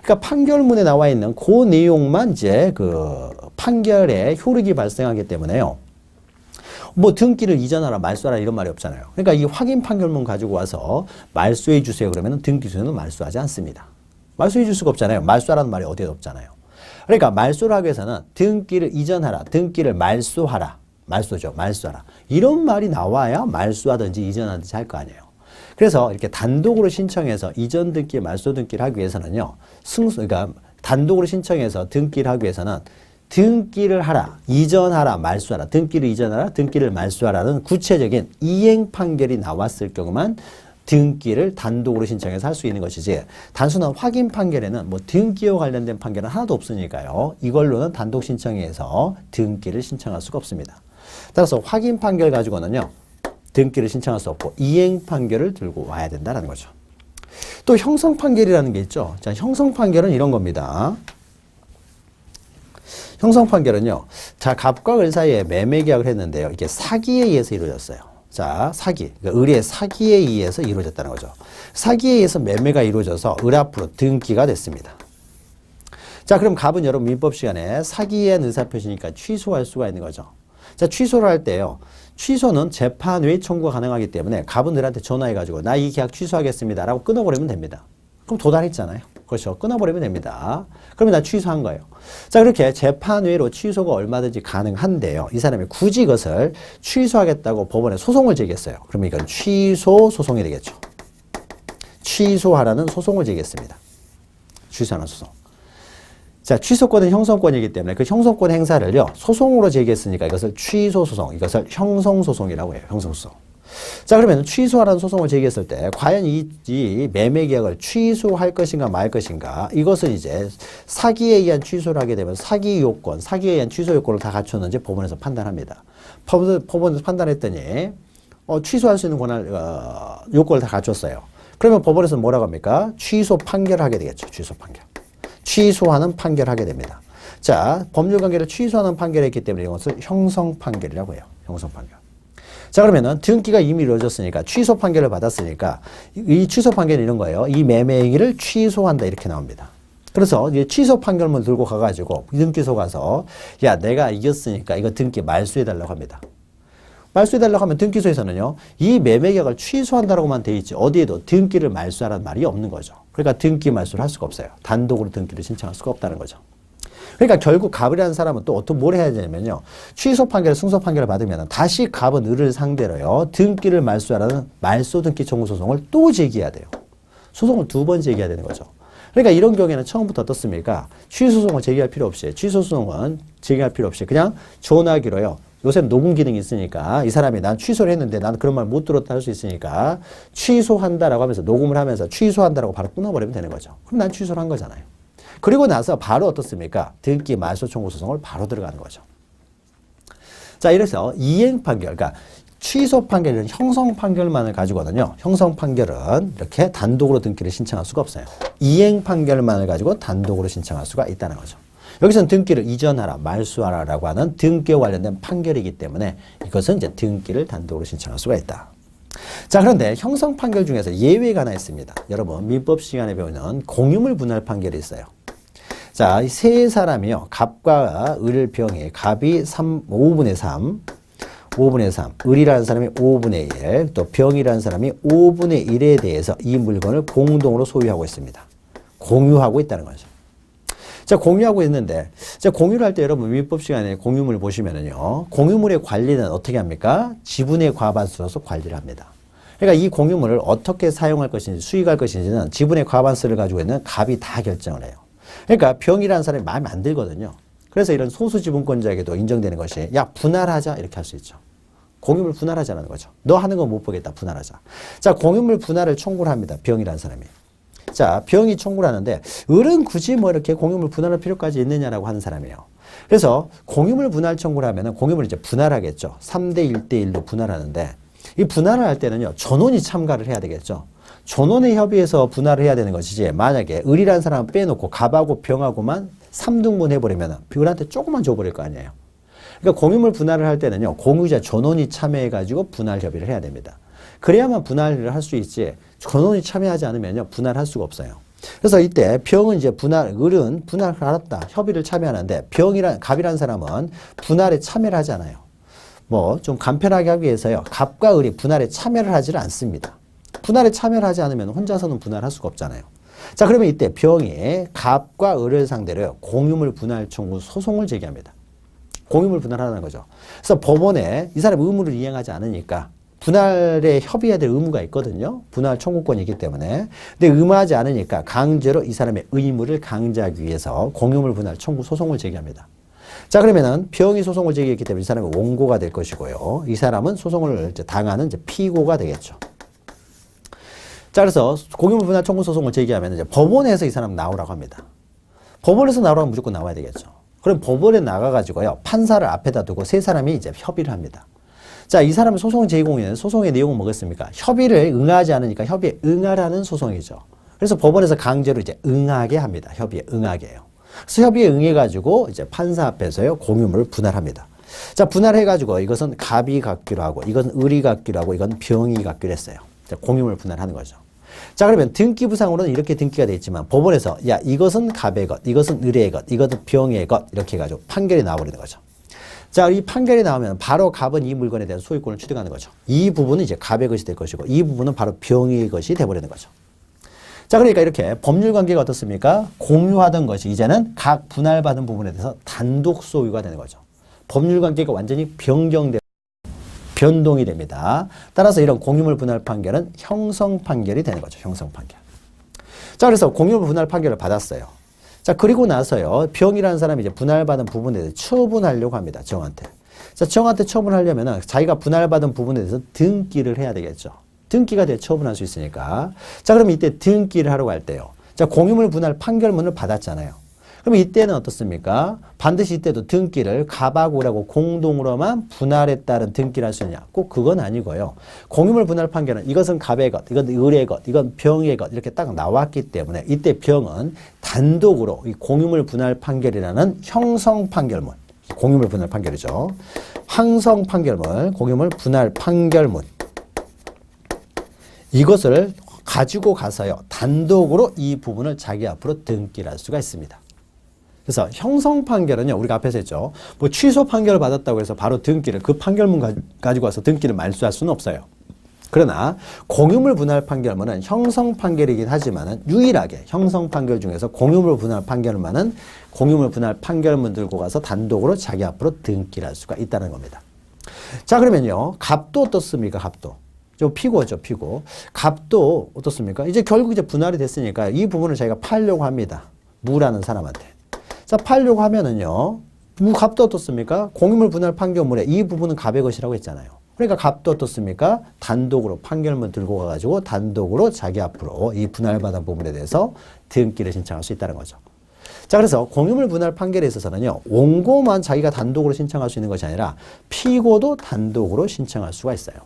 그러니까 판결문에 나와 있는 그 내용만 이제 그 판결에 효력이 발생하기 때문에요. 뭐 등기를 이전하라 말소하라 이런 말이 없잖아요. 그러니까 이 확인 판결문 가지고 와서 말소해 주세요 그러면 등기소에는 말소하지 않습니다. 말소해 줄 수가 없잖아요. 말소하라는 말이 어디에도 없잖아요. 그러니까 말소를 하기 위해서는 등기를 이전하라, 등기를 말소하라, 말소죠, 말소하라 이런 말이 나와야 말소하든지 이전하든지 할 거 아니에요. 그래서 이렇게 단독으로 신청해서 이전 등기, 말소 등기를 하기 위해서는요. 그러니까 단독으로 신청해서 등기를 하기 위해서는 등기를 하라, 이전하라, 말소하라, 등기를 이전하라, 등기를 말소하라는 구체적인 이행 판결이 나왔을 경우만 등기를 단독으로 신청해서 할 수 있는 것이지 단순한 확인 판결에는 뭐 등기와 관련된 판결은 하나도 없으니까요. 이걸로는 단독 신청해서 등기를 신청할 수가 없습니다. 따라서 확인 판결 가지고는요. 등기를 신청할 수 없고 이행 판결을 들고 와야 된다는 거죠. 또 형성 판결이라는 게 있죠. 자, 형성 판결은 이런 겁니다. 형성 판결은요. 자, 갑과 을 사이에 매매 계약을 했는데요. 이게 사기에 의해서 이루어졌어요. 자, 사기. 그러니까 을의 사기에 의해서 이루어졌다는 거죠. 사기에 의해서 매매가 이루어져서 을 앞으로 등기가 됐습니다. 자, 그럼 갑은 여러분 민법 시간에 사기에 의한 의사표시니까 취소할 수가 있는 거죠. 자, 취소를 할 때요. 취소는 재판 외 청구가 가능하기 때문에 갑은 을한테 전화해가지고 나 이 계약 취소하겠습니다 라고 끊어버리면 됩니다. 그럼 도달했잖아요. 그렇죠. 끊어버리면 됩니다. 그러면 나 취소한 거예요. 자, 그렇게 재판 외로 취소가 얼마든지 가능한데요. 이 사람이 굳이 이것을 취소하겠다고 법원에 소송을 제기했어요. 그러면 이건 취소 소송이 되겠죠. 취소하라는 소송을 제기했습니다. 취소하는 소송. 자, 취소권은 형성권이기 때문에 그 형성권 행사를요, 소송으로 제기했으니까 이것을 취소소송, 이것을 형성소송이라고 해요. 형성소송. 자, 그러면 취소하라는 소송을 제기했을 때 과연 이 매매 계약을 취소할 것인가 말 것인가, 이것은 이제 사기에 의한 취소를 하게 되면 사기 요건, 사기에 의한 취소 요건을 다 갖췄는지 법원에서 판단합니다. 법원에서 판단했더니 취소할 수 있는 권한 요건을 다 갖췄어요. 그러면 법원에서 뭐라고 합니까? 취소 판결을 하게 되겠죠. 취소 판결. 취소하는 판결하게 됩니다. 자, 법률관계를 취소하는 판결을 했기 때문에 이것을 형성 판결이라고 해요. 형성 판결. 자, 그러면은 등기가 이미 이루어졌으니까 취소 판결을 받았으니까 이 취소 판결은 이런 거예요. 이 매매 행위를 취소한다 이렇게 나옵니다. 그래서 이제 취소 판결문 들고 가가지고 등기소 가서 야, 내가 이겼으니까 이거 등기 말소해달라고 합니다. 말소해달라고 하면 등기소에서는요, 이 매매계약을 취소한다라고만 돼 있지 어디에도 등기를 말소하라는 말이 없는 거죠. 그러니까 등기 말소를 할 수가 없어요. 단독으로 등기를 신청할 수가 없다는 거죠. 그러니까 결국 갑이라는 사람은 또 어떤 뭘 해야 되냐면요, 취소 판결, 승소 판결을 받으면 다시 갑은 을을 상대로요, 등기를 말소하라는 말소 등기 청구 소송을 또 제기해야 돼요. 소송을 2번 제기해야 되는 거죠. 그러니까 이런 경우에는 처음부터 어떻습니까? 취소소송을 제기할 필요 없이, 취소소송은 제기할 필요 없이 그냥 전화기로요. 요새는 녹음 기능이 있으니까 이 사람이 난 취소를 했는데 나는 그런 말 못 들었다 할 수 있으니까 취소한다라고 하면서 녹음을 하면서 취소한다라고 바로 끊어버리면 되는 거죠. 그럼 난 취소를 한 거잖아요. 그리고 나서 바로 어떻습니까? 등기 말소 청구 소송을 바로 들어가는 거죠. 자, 이래서 이행 판결, 그러니까 취소 판결은 형성 판결만을 가지고는요, 형성 판결은 이렇게 단독으로 등기를 신청할 수가 없어요. 이행 판결만을 가지고 단독으로 신청할 수가 있다는 거죠. 여기서는 등기를 이전하라, 말소하라라고 하는 등기와 관련된 판결이기 때문에 이것은 이제 등기를 단독으로 신청할 수가 있다. 자, 그런데 형성 판결 중에서 예외가 하나 있습니다. 여러분, 민법 시간에 배우는 공유물 분할 판결이 있어요. 자, 이 세 사람이요, 갑과 을, 병이, 갑이 5분의 3, 5분의 3, 을이라는 사람이 5분의 1, 또 병이라는 사람이 5분의 1에 대해서 이 물건을 공동으로 소유하고 있습니다. 공유하고 있다는 거죠. 자, 공유하고 있는데, 자, 공유를 할 때 여러분 민법 시간에 공유물 보시면은요, 공유물의 관리는 어떻게 합니까? 지분의 과반수로서 관리를 합니다. 그러니까 이 공유물을 어떻게 사용할 것인지, 수익할 것인지는 지분의 과반수를 가지고 있는 갑이 다 결정을 해요. 그러니까 병이라는 사람이 마음에 안 들거든요. 그래서 이런 소수 지분권자에게도 인정되는 것이, 야, 분할하자 이렇게 할 수 있죠. 공유물 분할하자는 거죠. 너 하는 거 못 보겠다, 분할하자. 자, 공유물 분할을 청구를 합니다. 병이라는 사람이. 자, 병이 청구를 하는데 을은 굳이 뭐 이렇게 공유물 분할할 필요까지 있느냐라고 하는 사람이에요. 그래서 공유물 분할 청구를 하면은 공유물을 이제 분할하겠죠. 3대 1대 1로 분할하는데 이 분할을 할 때는요, 전원이 참가를 해야 되겠죠. 전원의 협의에서 분할을 해야 되는 것이지, 만약에 을이라는 사람을 빼놓고 갑하고 병하고만 3등분 해버리면 을한테 조금만 줘버릴 거 아니에요. 그러니까 공유물 분할을 할 때는요, 공유자 전원이 참여해가지고 분할 협의를 해야 됩니다. 그래야만 분할을 할 수 있지, 전원이 참여하지 않으면요, 분할할 수가 없어요. 그래서 이때 병은 이제 을은 분할을 알았다, 협의를 참여하는데 갑이라는 사람은 분할에 참여를 하지 않아요. 뭐 좀 간편하게 하기 위해서요, 갑과 을이 분할에 참여를 하지를 않습니다. 분할에 참여를 하지 않으면 혼자서는 분할할 수가 없잖아요. 자, 그러면 이때 병이 갑과 을을 상대로 공유물 분할 청구 소송을 제기합니다. 공유물 분할하는 거죠. 그래서 법원에 이 사람 의무를 이행하지 않으니까 분할에 협의해야 될 의무가 있거든요. 분할 청구권이 있기 때문에. 근데 의무하지 않으니까 강제로 이 사람의 의무를 강제하기 위해서 공유물 분할 청구 소송을 제기합니다. 자, 그러면은 병이 소송을 제기했기 때문에 이 사람이 원고가 될 것이고요. 이 사람은 소송을 이제 당하는 이제 피고가 되겠죠. 자, 그래서 공유물 분할 청구 소송을 제기하면 이제 법원에서 이 사람 나오라고 합니다. 법원에서 나오라면 무조건 나와야 되겠죠. 그럼 법원에 나가가지고요, 판사를 앞에다 두고 세 사람이 이제 협의를 합니다. 자, 이 사람은 소송 제공인은 소송의 내용은 뭐겠습니까? 협의를 응하지 않으니까 협의에 응하라는 소송이죠. 그래서 법원에서 강제로 이제 응하게 합니다. 협의에 응하게 해요. 그래서 협의에 응해가지고 이제 판사 앞에서요, 공유물을 분할합니다. 자, 분할해가지고 이것은 갑이 갖기로 하고, 이건 을이 갖기로 하고, 이건 병이 갖기로 했어요. 자, 공유물 분할하는 거죠. 자, 그러면 등기부상으로는 이렇게 등기가 되어 있지만 법원에서 야, 이것은 갑의 것, 이것은 을의 것, 이것은 병의 것 이렇게 해가지고 판결이 나와버리는 거죠. 자, 이 판결이 나오면 바로 갑은 이 물건에 대한 소유권을 취득하는 거죠. 이 부분은 이제 갑의 것이 될 것이고 이 부분은 바로 병의 것이 돼버리는 거죠. 자, 그러니까 이렇게 법률 관계가 어떻습니까? 공유하던 것이 이제는 각 분할받은 부분에 대해서 단독 소유가 되는 거죠. 법률 관계가 완전히 변동이 됩니다. 따라서 이런 공유물 분할 판결은 형성 판결이 되는 거죠. 형성 판결. 자, 그래서 공유물 분할 판결을 받았어요. 자, 그리고 나서요, 병이라는 사람이 이제 분할받은 부분에 대해서 처분하려고 합니다. 정한테. 자, 정한테 처분하려면은 자기가 분할받은 부분에 대해서 등기를 해야 되겠죠. 등기가 돼 처분할 수 있으니까. 자, 그럼 이때 등기를 하려고 할 때요. 자, 공유물 분할 판결문을 받았잖아요. 그럼 이때는 어떻습니까? 반드시 이때도 등기를 갑하고 을하고 공동으로만 분할에 따른 등기를 할 수 있느냐? 꼭 그건 아니고요. 공유물 분할 판결은 이것은 갑의 것, 이건 을의 것, 이건 병의 것 이렇게 딱 나왔기 때문에 이때 병은 단독으로 이 공유물 분할 판결이라는 형성 판결문, 공유물 분할 판결이죠. 항성 판결문, 공유물 분할 판결문 이것을 가지고 가서요. 단독으로 이 부분을 자기 앞으로 등기를 할 수가 있습니다. 그래서 형성 판결은요, 우리가 앞에서 했죠. 뭐 취소 판결을 받았다고 해서 바로 등기를, 그 판결문 가지고 와서 등기를 말소할 수는 없어요. 그러나 공유물 분할 판결문은 형성 판결이긴 하지만은 유일하게 형성 판결 중에서 공유물 분할 판결만은 공유물 분할 판결문 들고 가서 단독으로 자기 앞으로 등기를 할 수가 있다는 겁니다. 자, 그러면요, 갑도 어떻습니까? 갑도. 저 피고죠, 피고. 갑도 어떻습니까? 이제 결국 이제 분할이 됐으니까 이 부분을 자기가 팔려고 합니다. 무라는 사람한테. 자, 팔려고 하면은요, 갑도 어떻습니까? 공유물 분할 판결문에 이 부분은 갑의 것이라고 했잖아요. 그러니까 갑도 어떻습니까? 단독으로 판결문 들고 가가지고 단독으로 자기 앞으로 이 분할받은 부분에 대해서 등기를 신청할 수 있다는 거죠. 자, 그래서 공유물 분할 판결에 있어서는요, 원고만 자기가 단독으로 신청할 수 있는 것이 아니라 피고도 단독으로 신청할 수가 있어요.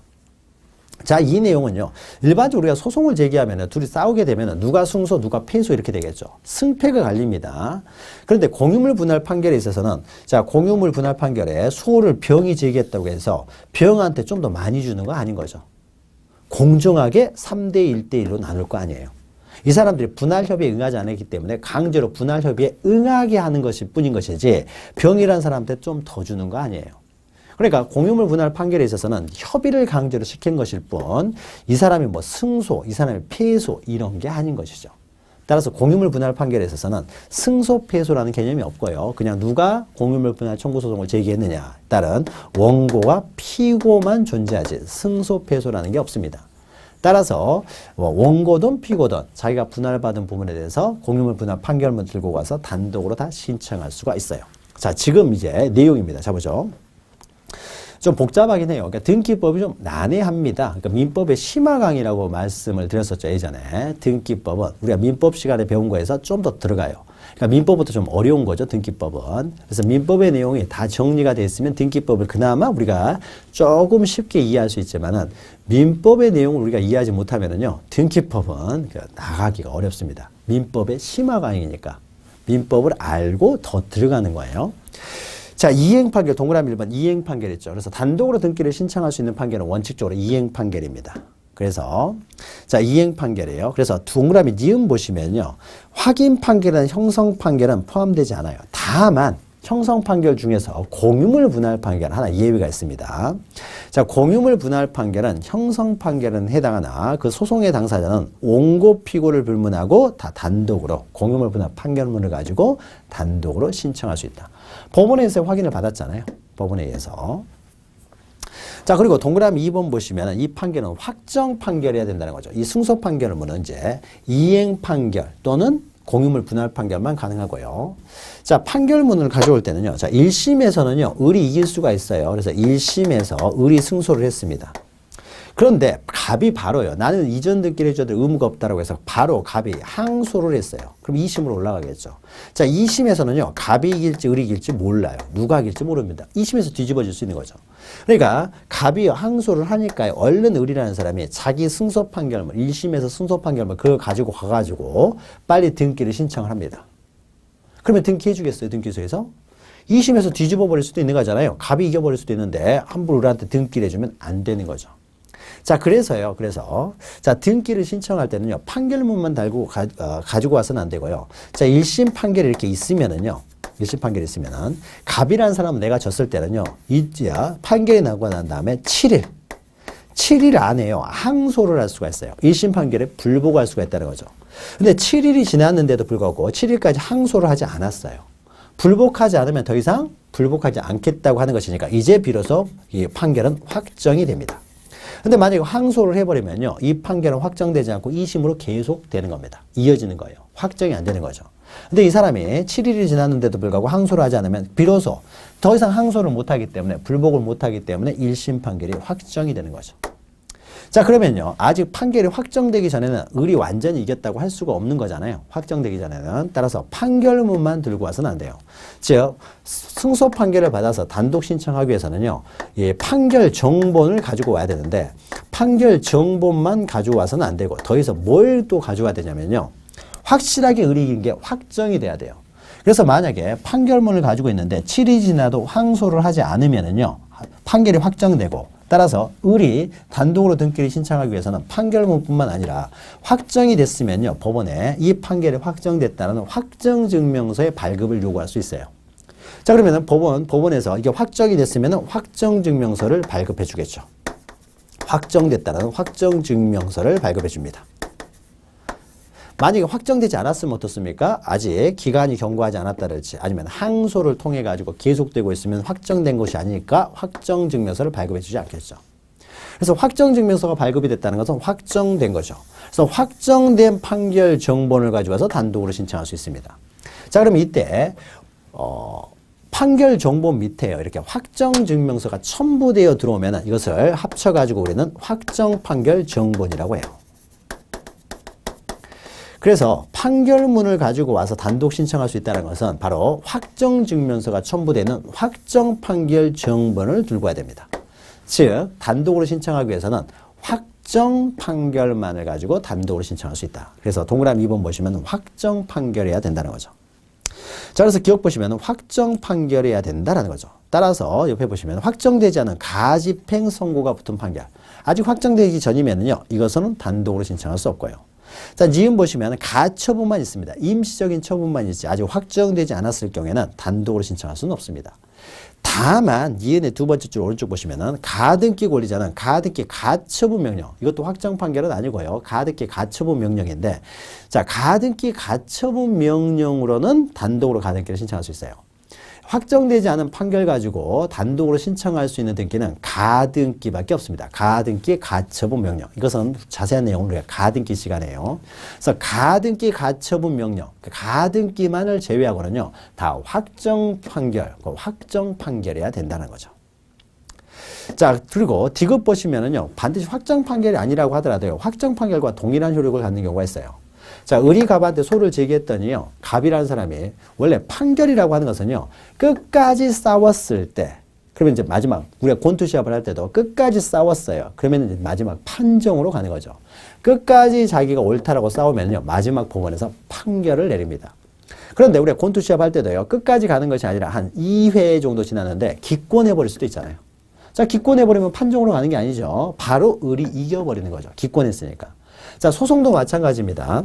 자, 이 내용은요, 일반적으로 우리가 소송을 제기하면 둘이 싸우게 되면 누가 승소, 누가 패소 이렇게 되겠죠. 승패가 갈립니다. 그런데 공유물 분할 판결에 있어서는 자, 공유물 분할 판결에 소를 병이 제기했다고 해서 병한테 좀 더 많이 주는 거 아닌 거죠. 공정하게 3대 1대1로 나눌 거 아니에요. 이 사람들이 분할협의에 응하지 않았기 때문에 강제로 분할협의에 응하게 하는 것일 뿐인 것이지 병이라는 사람한테 좀 더 주는 거 아니에요. 그러니까 공유물 분할 판결에 있어서는 협의를 강제로 시킨 것일 뿐 이 사람이 뭐 승소, 이 사람이 패소 이런 게 아닌 것이죠. 따라서 공유물 분할 판결에 있어서는 승소, 패소라는 개념이 없고요. 그냥 누가 공유물 분할 청구 소송을 제기했느냐에 따른 원고와 피고만 존재하지 승소, 패소라는 게 없습니다. 따라서 원고든 피고든 자기가 분할받은 부분에 대해서 공유물 분할 판결문 들고 가서 단독으로 다 신청할 수가 있어요. 자, 지금 이제 내용입니다. 자, 보죠. 좀 복잡하긴 해요. 그러니까 등기법이 좀 난해합니다. 그러니까 민법의 심화강이라고 말씀을 드렸었죠, 예전에. 등기법은 우리가 민법 시간에 배운 거에서 좀 더 들어가요. 그러니까 민법부터 좀 어려운 거죠, 등기법은. 그래서 민법의 내용이 다 정리가 되어 있으면 등기법을 그나마 우리가 조금 쉽게 이해할 수 있지만은 민법의 내용을 우리가 이해하지 못하면은요, 등기법은 나가기가 어렵습니다. 민법의 심화강이니까. 민법을 알고 더 들어가는 거예요. 자, 이행 판결, 동그라미 1번 이행 판결 있죠. 그래서 단독으로 등기를 신청할 수 있는 판결은 원칙적으로 이행 판결입니다. 그래서 자, 이행 판결이에요. 그래서 동그라미 니은 보시면요, 확인 판결이나 형성 판결은 포함되지 않아요. 다만 형성 판결 중에서 공유물 분할 판결 하나 예외가 있습니다. 자, 공유물 분할 판결은 형성 판결은 해당하나 그 소송의 당사자는 원고 피고를 불문하고 다 단독으로 공유물 분할 판결문을 가지고 단독으로 신청할 수 있다. 법원에서 확인을 받았잖아요. 법원에 의해서. 자, 그리고 동그라미 2번 보시면 이 판결은 확정 판결해야 된다는 거죠. 이 승소 판결은 이제 이행 판결 또는 공유물 분할 판결만 가능하고요. 자, 판결문을 가져올 때는요. 자, 1심에서는요, 을이 이길 수가 있어요. 그래서 1심에서 을이 승소를 했습니다. 그런데 갑이 바로요. 나는 이전 등기를 해줘도 의무가 없다라고 해서 바로 갑이 항소를 했어요. 그럼 2심으로 올라가겠죠. 자, 2심에서는요. 갑이 이길지 을이 이길지 몰라요. 누가 이길지 모릅니다. 2심에서 뒤집어질 수 있는 거죠. 그러니까 갑이 항소를 하니까 얼른 을이라는 사람이 자기 승소 판결문, 1심에서 승소 판결문 그걸 가지고 가가지고 빨리 등기를 신청을 합니다. 그러면 등기해 주겠어요? 등기소에서? 2심에서 뒤집어 버릴 수도 있는 거잖아요. 갑이 이겨버릴 수도 있는데 함부로 을한테 등기를 해주면 안 되는 거죠. 자, 그래서요. 자, 등기를 신청할 때는요. 판결문만 달고 가지고 와서는 안 되고요. 자, 1심 판결이 이렇게 있으면은요. 1심 판결이 있으면은 갑이라는 사람은 내가 졌을 때는요. 판결이 나고 난 다음에 7일 안에요. 항소를 할 수가 있어요. 1심 판결에 불복할 수가 있다는 거죠. 근데 7일이 지났는데도 불구하고 7일까지 항소를 하지 않았어요. 불복하지 않으면 더 이상 불복하지 않겠다고 하는 것이니까 이제 비로소 이 판결은 확정이 됩니다. 근데 만약에 항소를 해버리면요. 이 판결은 확정되지 않고 2심으로 계속 되는 겁니다. 이어지는 거예요. 확정이 안 되는 거죠. 근데 이 사람이 7일이 지났는데도 불구하고 항소를 하지 않으면 비로소 더 이상 항소를 못하기 때문에 불복을 못하기 때문에 1심 판결이 확정이 되는 거죠. 자, 그러면요. 아직 판결이 확정되기 전에는 을이 완전히 이겼다고 할 수가 없는 거잖아요. 확정되기 전에는. 따라서 판결문만 들고 와서는 안 돼요. 즉, 승소 판결을 받아서 단독 신청하기 위해서는요. 이 판결 정본을 가지고 와야 되는데 판결 정본만 가지고 와서는 안 되고 더 이상 뭘 또 가져와야 되냐면요. 확실하게 을이 이긴 게 확정이 돼야 돼요. 그래서 만약에 판결문을 가지고 있는데 7일이 지나도 항소를 하지 않으면은요. 판결이 확정되고 따라서 을이 단독으로 등기를 신청하기 위해서는 판결문뿐만 아니라 확정이 됐으면요. 법원에 이 판결이 확정됐다는 확정증명서의 발급을 요구할 수 있어요. 자, 그러면은 법원에서 이게 확정이 됐으면은 확정증명서를 발급해 주겠죠. 확정됐다는 확정증명서를 발급해 줍니다. 만약에 확정되지 않았으면 어떻습니까? 아직 기간이 경과하지 않았다랄지 아니면 항소를 통해 가지고 계속되고 있으면 확정된 것이 아니니까 확정증명서를 발급해 주지 않겠죠. 그래서 확정증명서가 발급이 됐다는 것은 확정된 거죠. 그래서 확정된 판결 정본을 가지고 와서 단독으로 신청할 수 있습니다. 자, 그럼 이때 판결 정본 밑에요. 이렇게 확정증명서가 첨부되어 들어오면 이것을 합쳐가지고 우리는 확정판결 정본이라고 해요. 그래서 판결문을 가지고 와서 단독 신청할 수 있다는 것은 바로 확정증명서가 첨부되는 확정판결 정본을 들고 와야 됩니다. 즉 단독으로 신청하기 위해서는 확정판결만을 가지고 단독으로 신청할 수 있다. 그래서 동그라미 2번 보시면 확정판결해야 된다는 거죠. 자, 그래서 기억 보시면 확정판결해야 된다는 거죠. 따라서 옆에 보시면 확정되지 않은 가집행 선고가 붙은 판결. 아직 확정되기 전이면요. 이것은 단독으로 신청할 수 없고요. 자, 지금 보시면 가처분만 있습니다. 임시적인 처분만 있지 아직 확정되지 않았을 경우에는 단독으로 신청할 수는 없습니다. 다만 이은의 두 번째 줄 오른쪽 보시면은 가등기 권리자는 가등기 가처분 명령. 이것도 확정 판결은 아니고요. 가등기 가처분 명령인데 자, 가등기 가처분 명령으로는 단독으로 가등기를 신청할 수 있어요. 확정되지 않은 판결 가지고 단독으로 신청할 수 있는 등기는 가등기밖에 없습니다. 가등기 가처분 명령. 이것은 자세한 내용을 우리가 가등기 시간에요. 그래서 가등기 가처분 명령, 가등기만을 제외하고는요, 다 확정 판결해야 된다는 거죠. 자, 그리고 디귿 보시면은요, 반드시 확정 판결이 아니라고 하더라도요, 확정 판결과 동일한 효력을 갖는 경우가 있어요. 자, 을이 갑한테 소를 제기했더니요, 갑이라는 사람이 원래 판결이라고 하는 것은요, 끝까지 싸웠을 때, 그러면 이제 마지막, 우리가 권투 시합을 할 때도 끝까지 싸웠어요. 그러면 이제 마지막 판정으로 가는 거죠. 끝까지 자기가 옳다라고 싸우면요, 마지막 법원에서 판결을 내립니다. 그런데 우리가 권투 시합 할 때도요, 끝까지 가는 것이 아니라 한 2회 정도 지났는데 기권해버릴 수도 있잖아요. 자, 기권해버리면 판정으로 가는 게 아니죠. 바로 을이 이겨버리는 거죠. 기권했으니까. 자, 소송도 마찬가지입니다.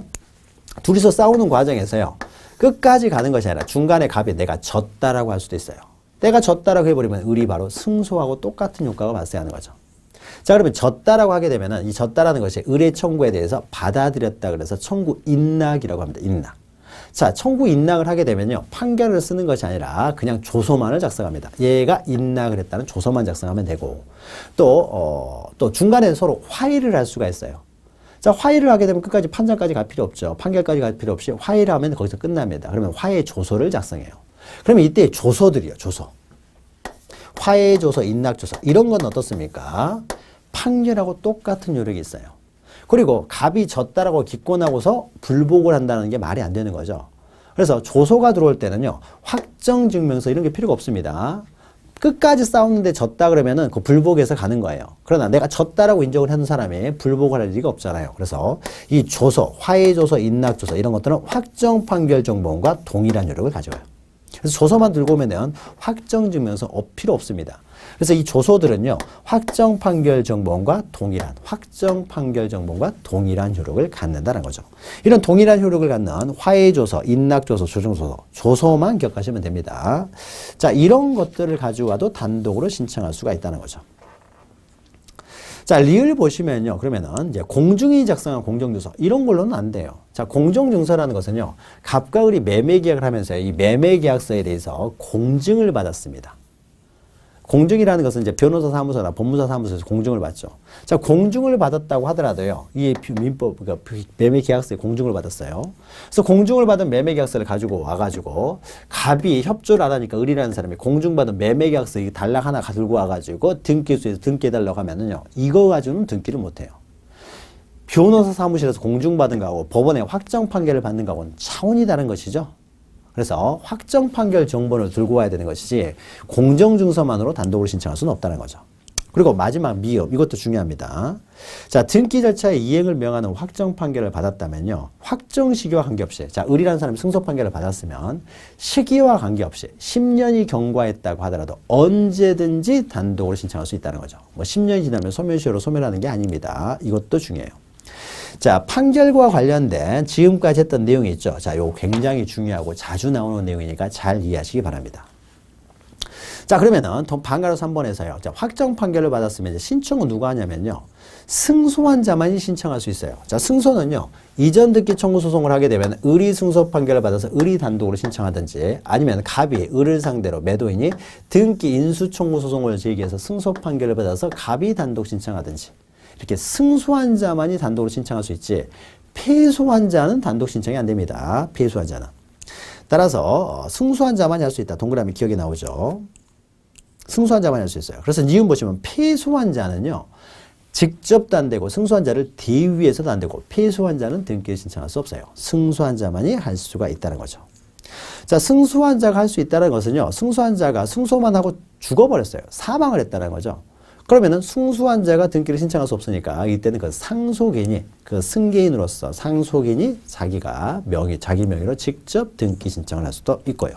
둘이서 싸우는 과정에서요. 끝까지 가는 것이 아니라 중간에 갑이 내가 졌다라고 할 수도 있어요. 내가 졌다라고 해버리면 을이 바로 승소하고 똑같은 효과가 발생하는 거죠. 자, 그러면 졌다라고 하게 되면은 이 졌다라는 것이 을의 청구에 대해서 받아들였다 그래서 청구 인낙이라고 합니다. 인낙. 자, 청구 인낙을 하게 되면요. 판결을 쓰는 것이 아니라 그냥 조서만을 작성합니다. 얘가 인낙을 했다는 조서만 작성하면 되고 또 중간에 서로 화의를 할 수가 있어요. 자, 화의를 하게 되면 끝까지 판정까지 갈 필요 없죠. 판결까지 갈 필요 없이 화의를 하면 거기서 끝납니다. 그러면 화해 조서를 작성해요. 그러면 이때 조서들이요. 조서. 화해 조서, 인낙 조서. 이런 건 어떻습니까? 판결하고 똑같은 요력이 있어요. 그리고 갑이 졌다라고 기권하고서 불복을 한다는 게 말이 안 되는 거죠. 그래서 조소가 들어올 때는요, 확정증명서 이런 게 필요가 없습니다. 끝까지 싸웠는데 졌다 그러면은 그 불복에서 가는 거예요. 그러나 내가 졌다라고 인정을 하는 사람이 불복을 할 리가 없잖아요. 그래서 이 조소, 화해조소, 인낙조소 이런 것들은 확정 판결 정보원과 동일한 요력을 가져와요. 그래서 조서만 들고 오면은 확정증명서 필요 없습니다. 그래서 이 조소들은요, 확정 판결 정보원과 동일한 효력을 갖는다는 거죠. 이런 동일한 효력을 갖는 화해조서, 인낙조서, 조정조서, 조소만 기억하시면 됩니다. 자, 이런 것들을 가져와도 단독으로 신청할 수가 있다는 거죠. 자, 리을 보시면요. 그러면은 이제 공증인이 작성한 공정증서 이런 걸로는 안 돼요. 자, 공정증서라는 것은요, 갑과 을이 매매계약을 하면서 이 매매계약서에 대해서 공증을 받았습니다. 공증이라는 것은 이제 변호사 사무소나 법무사 사무소에서 공증을 받죠. 자, 공증을 받았다고 하더라도요, 이 민법, 그러니까 매매계약서에 공증을 받았어요. 그래서 공증을 받은 매매계약서를 가지고 와가지고, 갑이 협조를 안 하니까 을이라는 사람이 공증받은 매매계약서 단락 하나 들고 와가지고 등기소에서 등기해달라고 하면은요, 이거 가지고는 등기를 못해요. 변호사 사무실에서 공증받은 거하고 법원에 확정 판결을 받는 거하고는 차원이 다른 것이죠. 그래서 확정 판결 정보를 들고 와야 되는 것이지 공정증서만으로 단독으로 신청할 수는 없다는 거죠. 그리고 마지막 미흡, 이것도 중요합니다. 자, 등기 절차에 이행을 명하는 확정 판결을 받았다면요, 확정 시기와 관계없이, 자, 을이라는 사람이 승소 판결을 받았으면 시기와 관계없이 10년이 경과했다고 하더라도 언제든지 단독으로 신청할 수 있다는 거죠. 뭐 10년이 지나면 소멸시효로 소멸하는 게 아닙니다. 이것도 중요해요. 자, 판결과 관련된 지금까지 했던 내용이 있죠. 자, 요거 굉장히 중요하고 자주 나오는 내용이니까 잘 이해하시기 바랍니다. 자, 그러면은 방가로 3번에서요. 자, 확정 판결을 받았으면 이제 신청은 누가 하냐면요, 승소한 자만이 신청할 수 있어요. 자, 승소는요, 이전 등기 청구 소송을 하게 되면 을이 승소 판결을 받아서 을이 단독으로 신청하든지, 아니면 갑이 을을 상대로 매도인이 등기 인수 청구 소송을 제기해서 승소 판결을 받아서 갑이 단독 신청하든지, 이렇게 승소한 자만이 단독으로 신청할 수 있지, 패소한 자는 단독 신청이 안 됩니다. 패소한 자는. 따라서 승소한 자만이 할 수 있다. 동그라미 기억에 나오죠. 승소한 자만이 할 수 있어요. 그래서 니은 보시면 패소한 자는요, 직접도 안 되고 승소한 자를 대위해서도 안 되고 패소한 자는 등기를 신청할 수 없어요. 승소한 자만이 할 수가 있다는 거죠. 자, 승소한 자가 할 수 있다는 것은요, 승소한 자가 승소만 하고 죽어버렸어요. 사망을 했다는 거죠. 그러면은 승소한 자가 등기를 신청할 수 없으니까 이때는 그 상속인이, 그 승계인으로서 상속인이 자기가 자기 명의로 직접 등기 신청을 할 수도 있고요.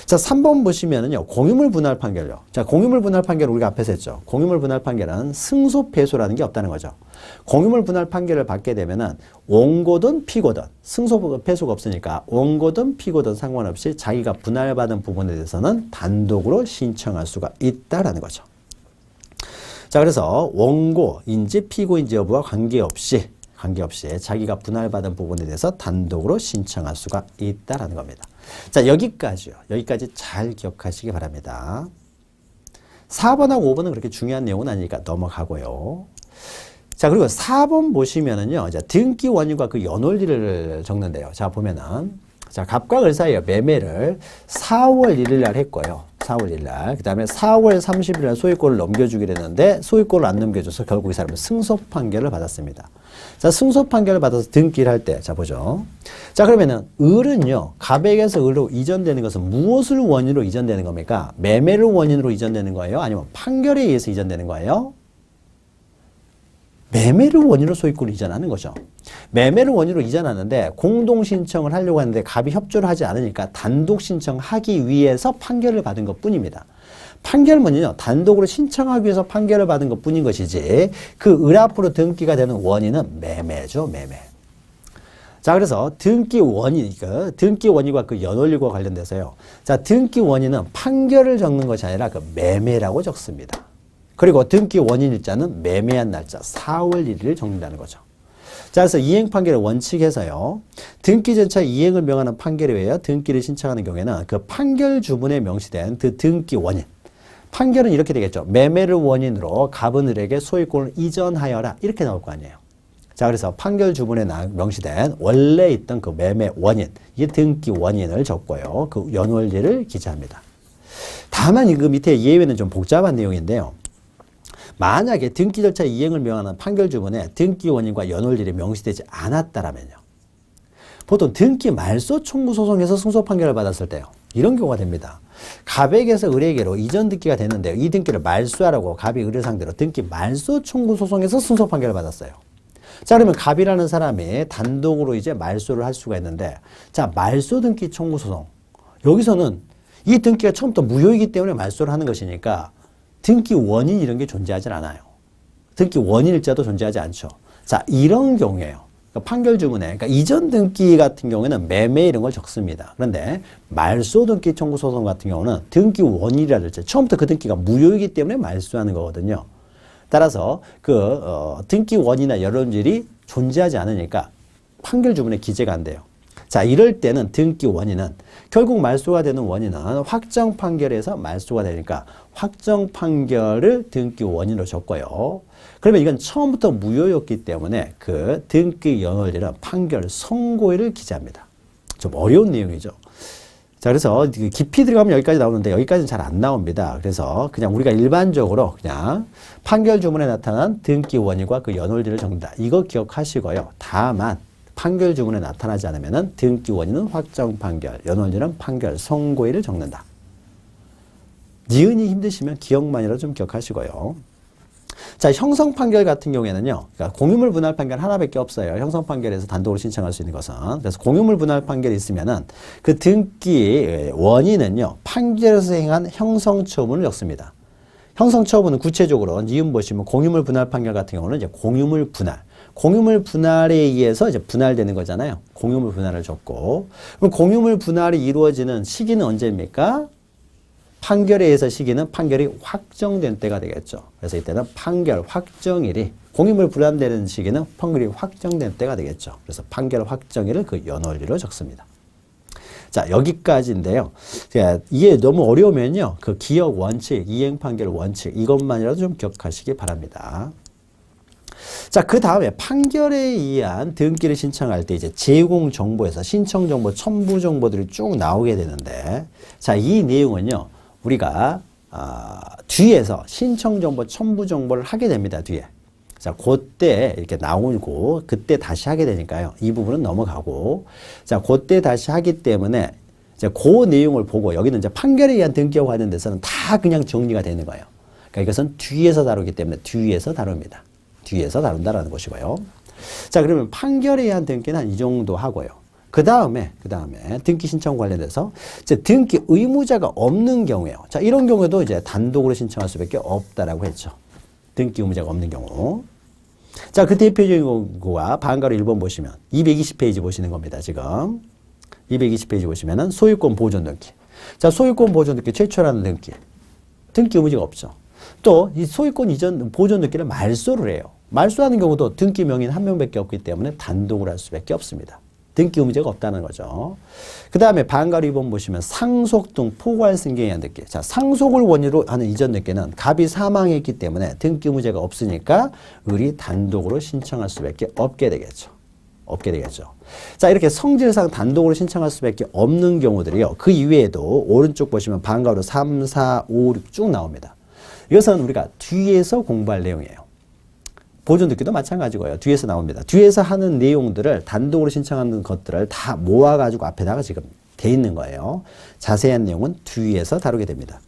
자, 3번 보시면은요, 공유물 분할 판결요. 자, 공유물 분할 판결 우리가 앞에서 했죠. 공유물 분할 판결은 승소 패소라는 게 없다는 거죠. 공유물 분할 판결을 받게 되면은 원고든 피고든, 승소 패소가 없으니까 원고든 피고든 상관없이 자기가 분할받은 부분에 대해서는 단독으로 신청할 수가 있다라는 거죠. 자, 그래서 원고인지 피고인지 여부와 관계없이 자기가 분할받은 부분에 대해서 단독으로 신청할 수가 있다라는 겁니다. 자, 여기까지요. 여기까지 잘 기억하시기 바랍니다. 4번하고 5번은 그렇게 중요한 내용은 아니니까 넘어가고요. 자, 그리고 4번 보시면은요, 이제 등기 원인과 그 연월일을 적는데요. 자, 보면은, 자, 갑과 을 사이에 매매를 4월 1일 날 했고요. 4월 1일 날. 그 다음에 4월 30일 날 소유권을 넘겨주기로 했는데 소유권을 안 넘겨줘서 결국 이 사람은 승소 판결을 받았습니다. 자, 승소 판결을 받아서 등기를 할 때, 자, 보죠. 자, 그러면은 을은요, 갑에게서 을로 이전되는 것은 무엇을 원인으로 이전되는 겁니까? 매매를 원인으로 이전되는 거예요? 아니면 판결에 의해서 이전되는 거예요? 매매를 원인으로 소유권을 이전하는 거죠. 매매를 원인으로 이전하는데 공동 신청을 하려고 하는데 갑이 협조를 하지 않으니까 단독 신청하기 위해서 판결을 받은 것 뿐입니다. 판결문은요, 단독으로 신청하기 위해서 판결을 받은 것 뿐인 것이지 그 을 앞으로 등기가 되는 원인은 매매죠, 매매. 자, 그래서 등기 원인과 그 연월일과 관련돼서요. 자, 등기 원인은 판결을 적는 것이 아니라 그 매매라고 적습니다. 그리고 등기 원인일자는 매매한 날짜 4월 1일을 적는다는 거죠. 자, 그래서 이행 판결의 원칙에서요, 등기 절차 이행을 명하는 판결에 의해 등기를 신청하는 경우에는 그 판결 주문에 명시된 그 등기 원인, 판결은 이렇게 되겠죠. 매매를 원인으로 갑은 을에게 소유권을 이전하여라, 이렇게 나올 거 아니에요. 자, 그래서 판결 주문에 명시된 원래 있던 그 매매 원인, 이 등기 원인을 적고요, 그 연월일을 기재합니다. 다만 그 밑에 예외는 좀 복잡한 내용인데요. 만약에 등기 절차 이행을 명하는 판결 주문에 등기 원인과 연홀일이 명시되지 않았다라면요. 보통 등기 말소 청구 소송에서 승소 판결을 받았을 때요. 이런 경우가 됩니다. 갑에게서 을에게로 이전 등기가 됐는데요. 이 등기를 말소하라고 갑이 을을 상대로 등기 말소 청구 소송에서 승소 판결을 받았어요. 자, 그러면 갑이라는 사람이 단독으로 이제 말소를 할 수가 있는데, 자, 말소 등기 청구 소송. 여기서는 이 등기가 처음부터 무효이기 때문에 말소를 하는 것이니까 등기 원인 이런 게 존재하지 않아요. 등기 원인일자도 존재하지 않죠. 자, 이런 경우에요. 그러니까 판결 주문에, 그러니까 이전 등기 같은 경우에는 매매 이런 걸 적습니다. 그런데 말소 등기 청구 소송 같은 경우는 등기 원인이라든지 처음부터 그 등기가 무효이기 때문에 말소하는 거거든요. 따라서 등기 원인이나 여론질이 존재하지 않으니까 판결 주문에 기재가 안 돼요. 자, 이럴 때는 등기 원인은 결국 말소가 되는 원인은 확정 판결에서 말소가 되니까 확정 판결을 등기 원인으로 적고요. 그러면 이건 처음부터 무효였기 때문에 그 등기 연홀일은 판결 선고일을 기재합니다. 좀 어려운 내용이죠. 자, 그래서 깊이 들어가면 여기까지 나오는데 여기까지는 잘 안 나옵니다. 그래서 그냥 우리가 일반적으로 그냥 판결 주문에 나타난 등기 원인과 그 연홀일을 적는다. 이거 기억하시고요. 다만 판결 주문에 나타나지 않으면 등기 원인은 확정 판결, 연홀일은 판결 선고일을 적는다. 니은이 힘드시면 기억만이라도 좀 기억하시고요. 자, 형성 판결 같은 경우에는요. 그러니까 공유물 분할 판결 하나밖에 없어요. 형성 판결에서 단독으로 신청할 수 있는 것은. 그래서 공유물 분할 판결이 있으면은 그 등기 원인은요. 판결에서 행한 형성 처분을 적습니다. 형성 처분은 구체적으로 니은 보시면 공유물 분할 판결 같은 경우는 이제 공유물 분할. 공유물 분할에 의해서 이제 분할되는 거잖아요. 공유물 분할을 줬고. 그럼 공유물 분할이 이루어지는 시기는 언제입니까? 판결에 의해서 시기는 판결이 확정된 때가 되겠죠. 그래서 이때는 판결 확정일이 공유물 분할되는 시기는 판결이 확정된 때가 되겠죠. 그래서 판결 확정일을 그 연홀일로 적습니다. 자, 여기까지인데요. 이해 너무 어려우면요. 그 기억 원칙, 이행 판결 원칙 이것만이라도 좀 기억하시기 바랍니다. 자, 그 다음에 판결에 의한 등기를 신청할 때 이제 제공 정보에서 신청 정보, 첨부 정보들이 쭉 나오게 되는데, 자, 이 내용은요, 우리가, 뒤에서 신청 정보, 첨부 정보를 하게 됩니다, 뒤에. 자, 그때 이렇게 나오고, 그때 다시 하게 되니까요. 이 부분은 넘어가고, 자, 그때 다시 하기 때문에, 이제 그 내용을 보고, 여기는 이제 판결에 의한 등기와 관련 돼서는 다 그냥 정리가 되는 거예요. 그러니까 이것은 뒤에서 다루기 때문에 뒤에서 다룹니다. 뒤에서 다룬다라는 것이고요. 자, 그러면 판결에 의한 등기는 한 이 정도 하고요. 그 다음에 등기 신청 관련돼서 이제 등기 의무자가 없는 경우에요. 자, 이런 경우에도 이제 단독으로 신청할 수밖에 없다라고 했죠. 등기 의무자가 없는 경우. 자, 그 대표적인 거가 반가로 1번 보시면 220페이지 보시는 겁니다. 지금 220페이지 보시면은 소유권 보존 등기. 자, 소유권 보존 등기 최초라는 등기 의무자가 없죠. 또 이 소유권 이전 보존 등기를 말소를 해요. 말소하는 경우도 등기 명의는 한 명밖에 없기 때문에 단독으로 할 수밖에 없습니다. 등기 의무자가 없다는 거죠. 그 다음에 반가로 2번 보시면 상속 등 포괄 승계에 의한 등기. 자, 상속을 원인으로 하는 이전 등기는 갑이 사망했기 때문에 등기 의무자가 없으니까 을이 단독으로 신청할 수밖에 없게 되겠죠. 자, 이렇게 성질상 단독으로 신청할 수밖에 없는 경우들이요. 그 이외에도 오른쪽 보시면 반가로 3, 4, 5, 6 쭉 나옵니다. 이것은 우리가 뒤에서 공부할 내용이에요. 보존 등기도 마찬가지고요. 뒤에서 나옵니다. 뒤에서 하는 내용들을 단독으로 신청하는 것들을 다 모아가지고 앞에다가 지금 돼 있는 거예요. 자세한 내용은 뒤에서 다루게 됩니다.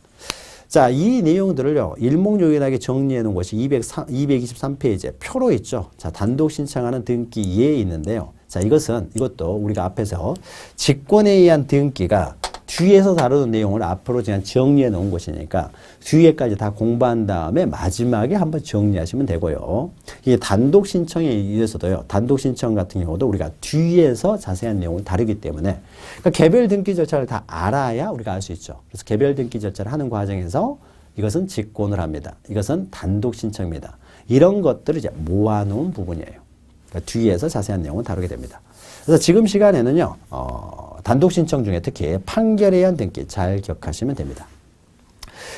자, 이 내용들을요, 일목요연하게 정리해 놓은 것이 223페이지에 표로 있죠. 자, 단독 신청하는 등기 이에 있는데요. 자, 이것도 우리가 앞에서 직권에 의한 등기가 뒤에서 다루는 내용을 앞으로 그냥 정리해 놓은 것이니까 뒤에까지 다 공부한 다음에 마지막에 한번 정리하시면 되고요. 이게 단독 신청에 의해서도요. 단독 신청 같은 경우도 우리가 뒤에서 자세한 내용을 다루기 때문에 그러니까 개별 등기 절차를 다 알아야 우리가 알 수 있죠. 그래서 개별 등기 절차를 하는 과정에서 이것은 직권을 합니다. 이것은 단독 신청입니다. 이런 것들을 이제 모아놓은 부분이에요. 그러니까 뒤에서 자세한 내용을 다루게 됩니다. 그래서 지금 시간에는요, 단독 신청 중에 특히 판결에 의한 등기 잘 기억하시면 됩니다.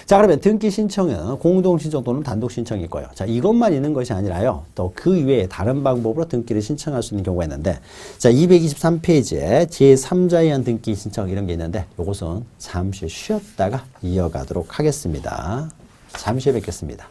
자, 그러면 등기 신청은 공동 신청 또는 단독 신청이 있고요. 자, 이것만 있는 것이 아니라요, 또 그 이외에 다른 방법으로 등기를 신청할 수 있는 경우가 있는데, 자, 223페이지에 제3자에 의한 등기 신청 이런 게 있는데, 이것은 잠시 쉬었다가 이어가도록 하겠습니다. 잠시 후에 뵙겠습니다.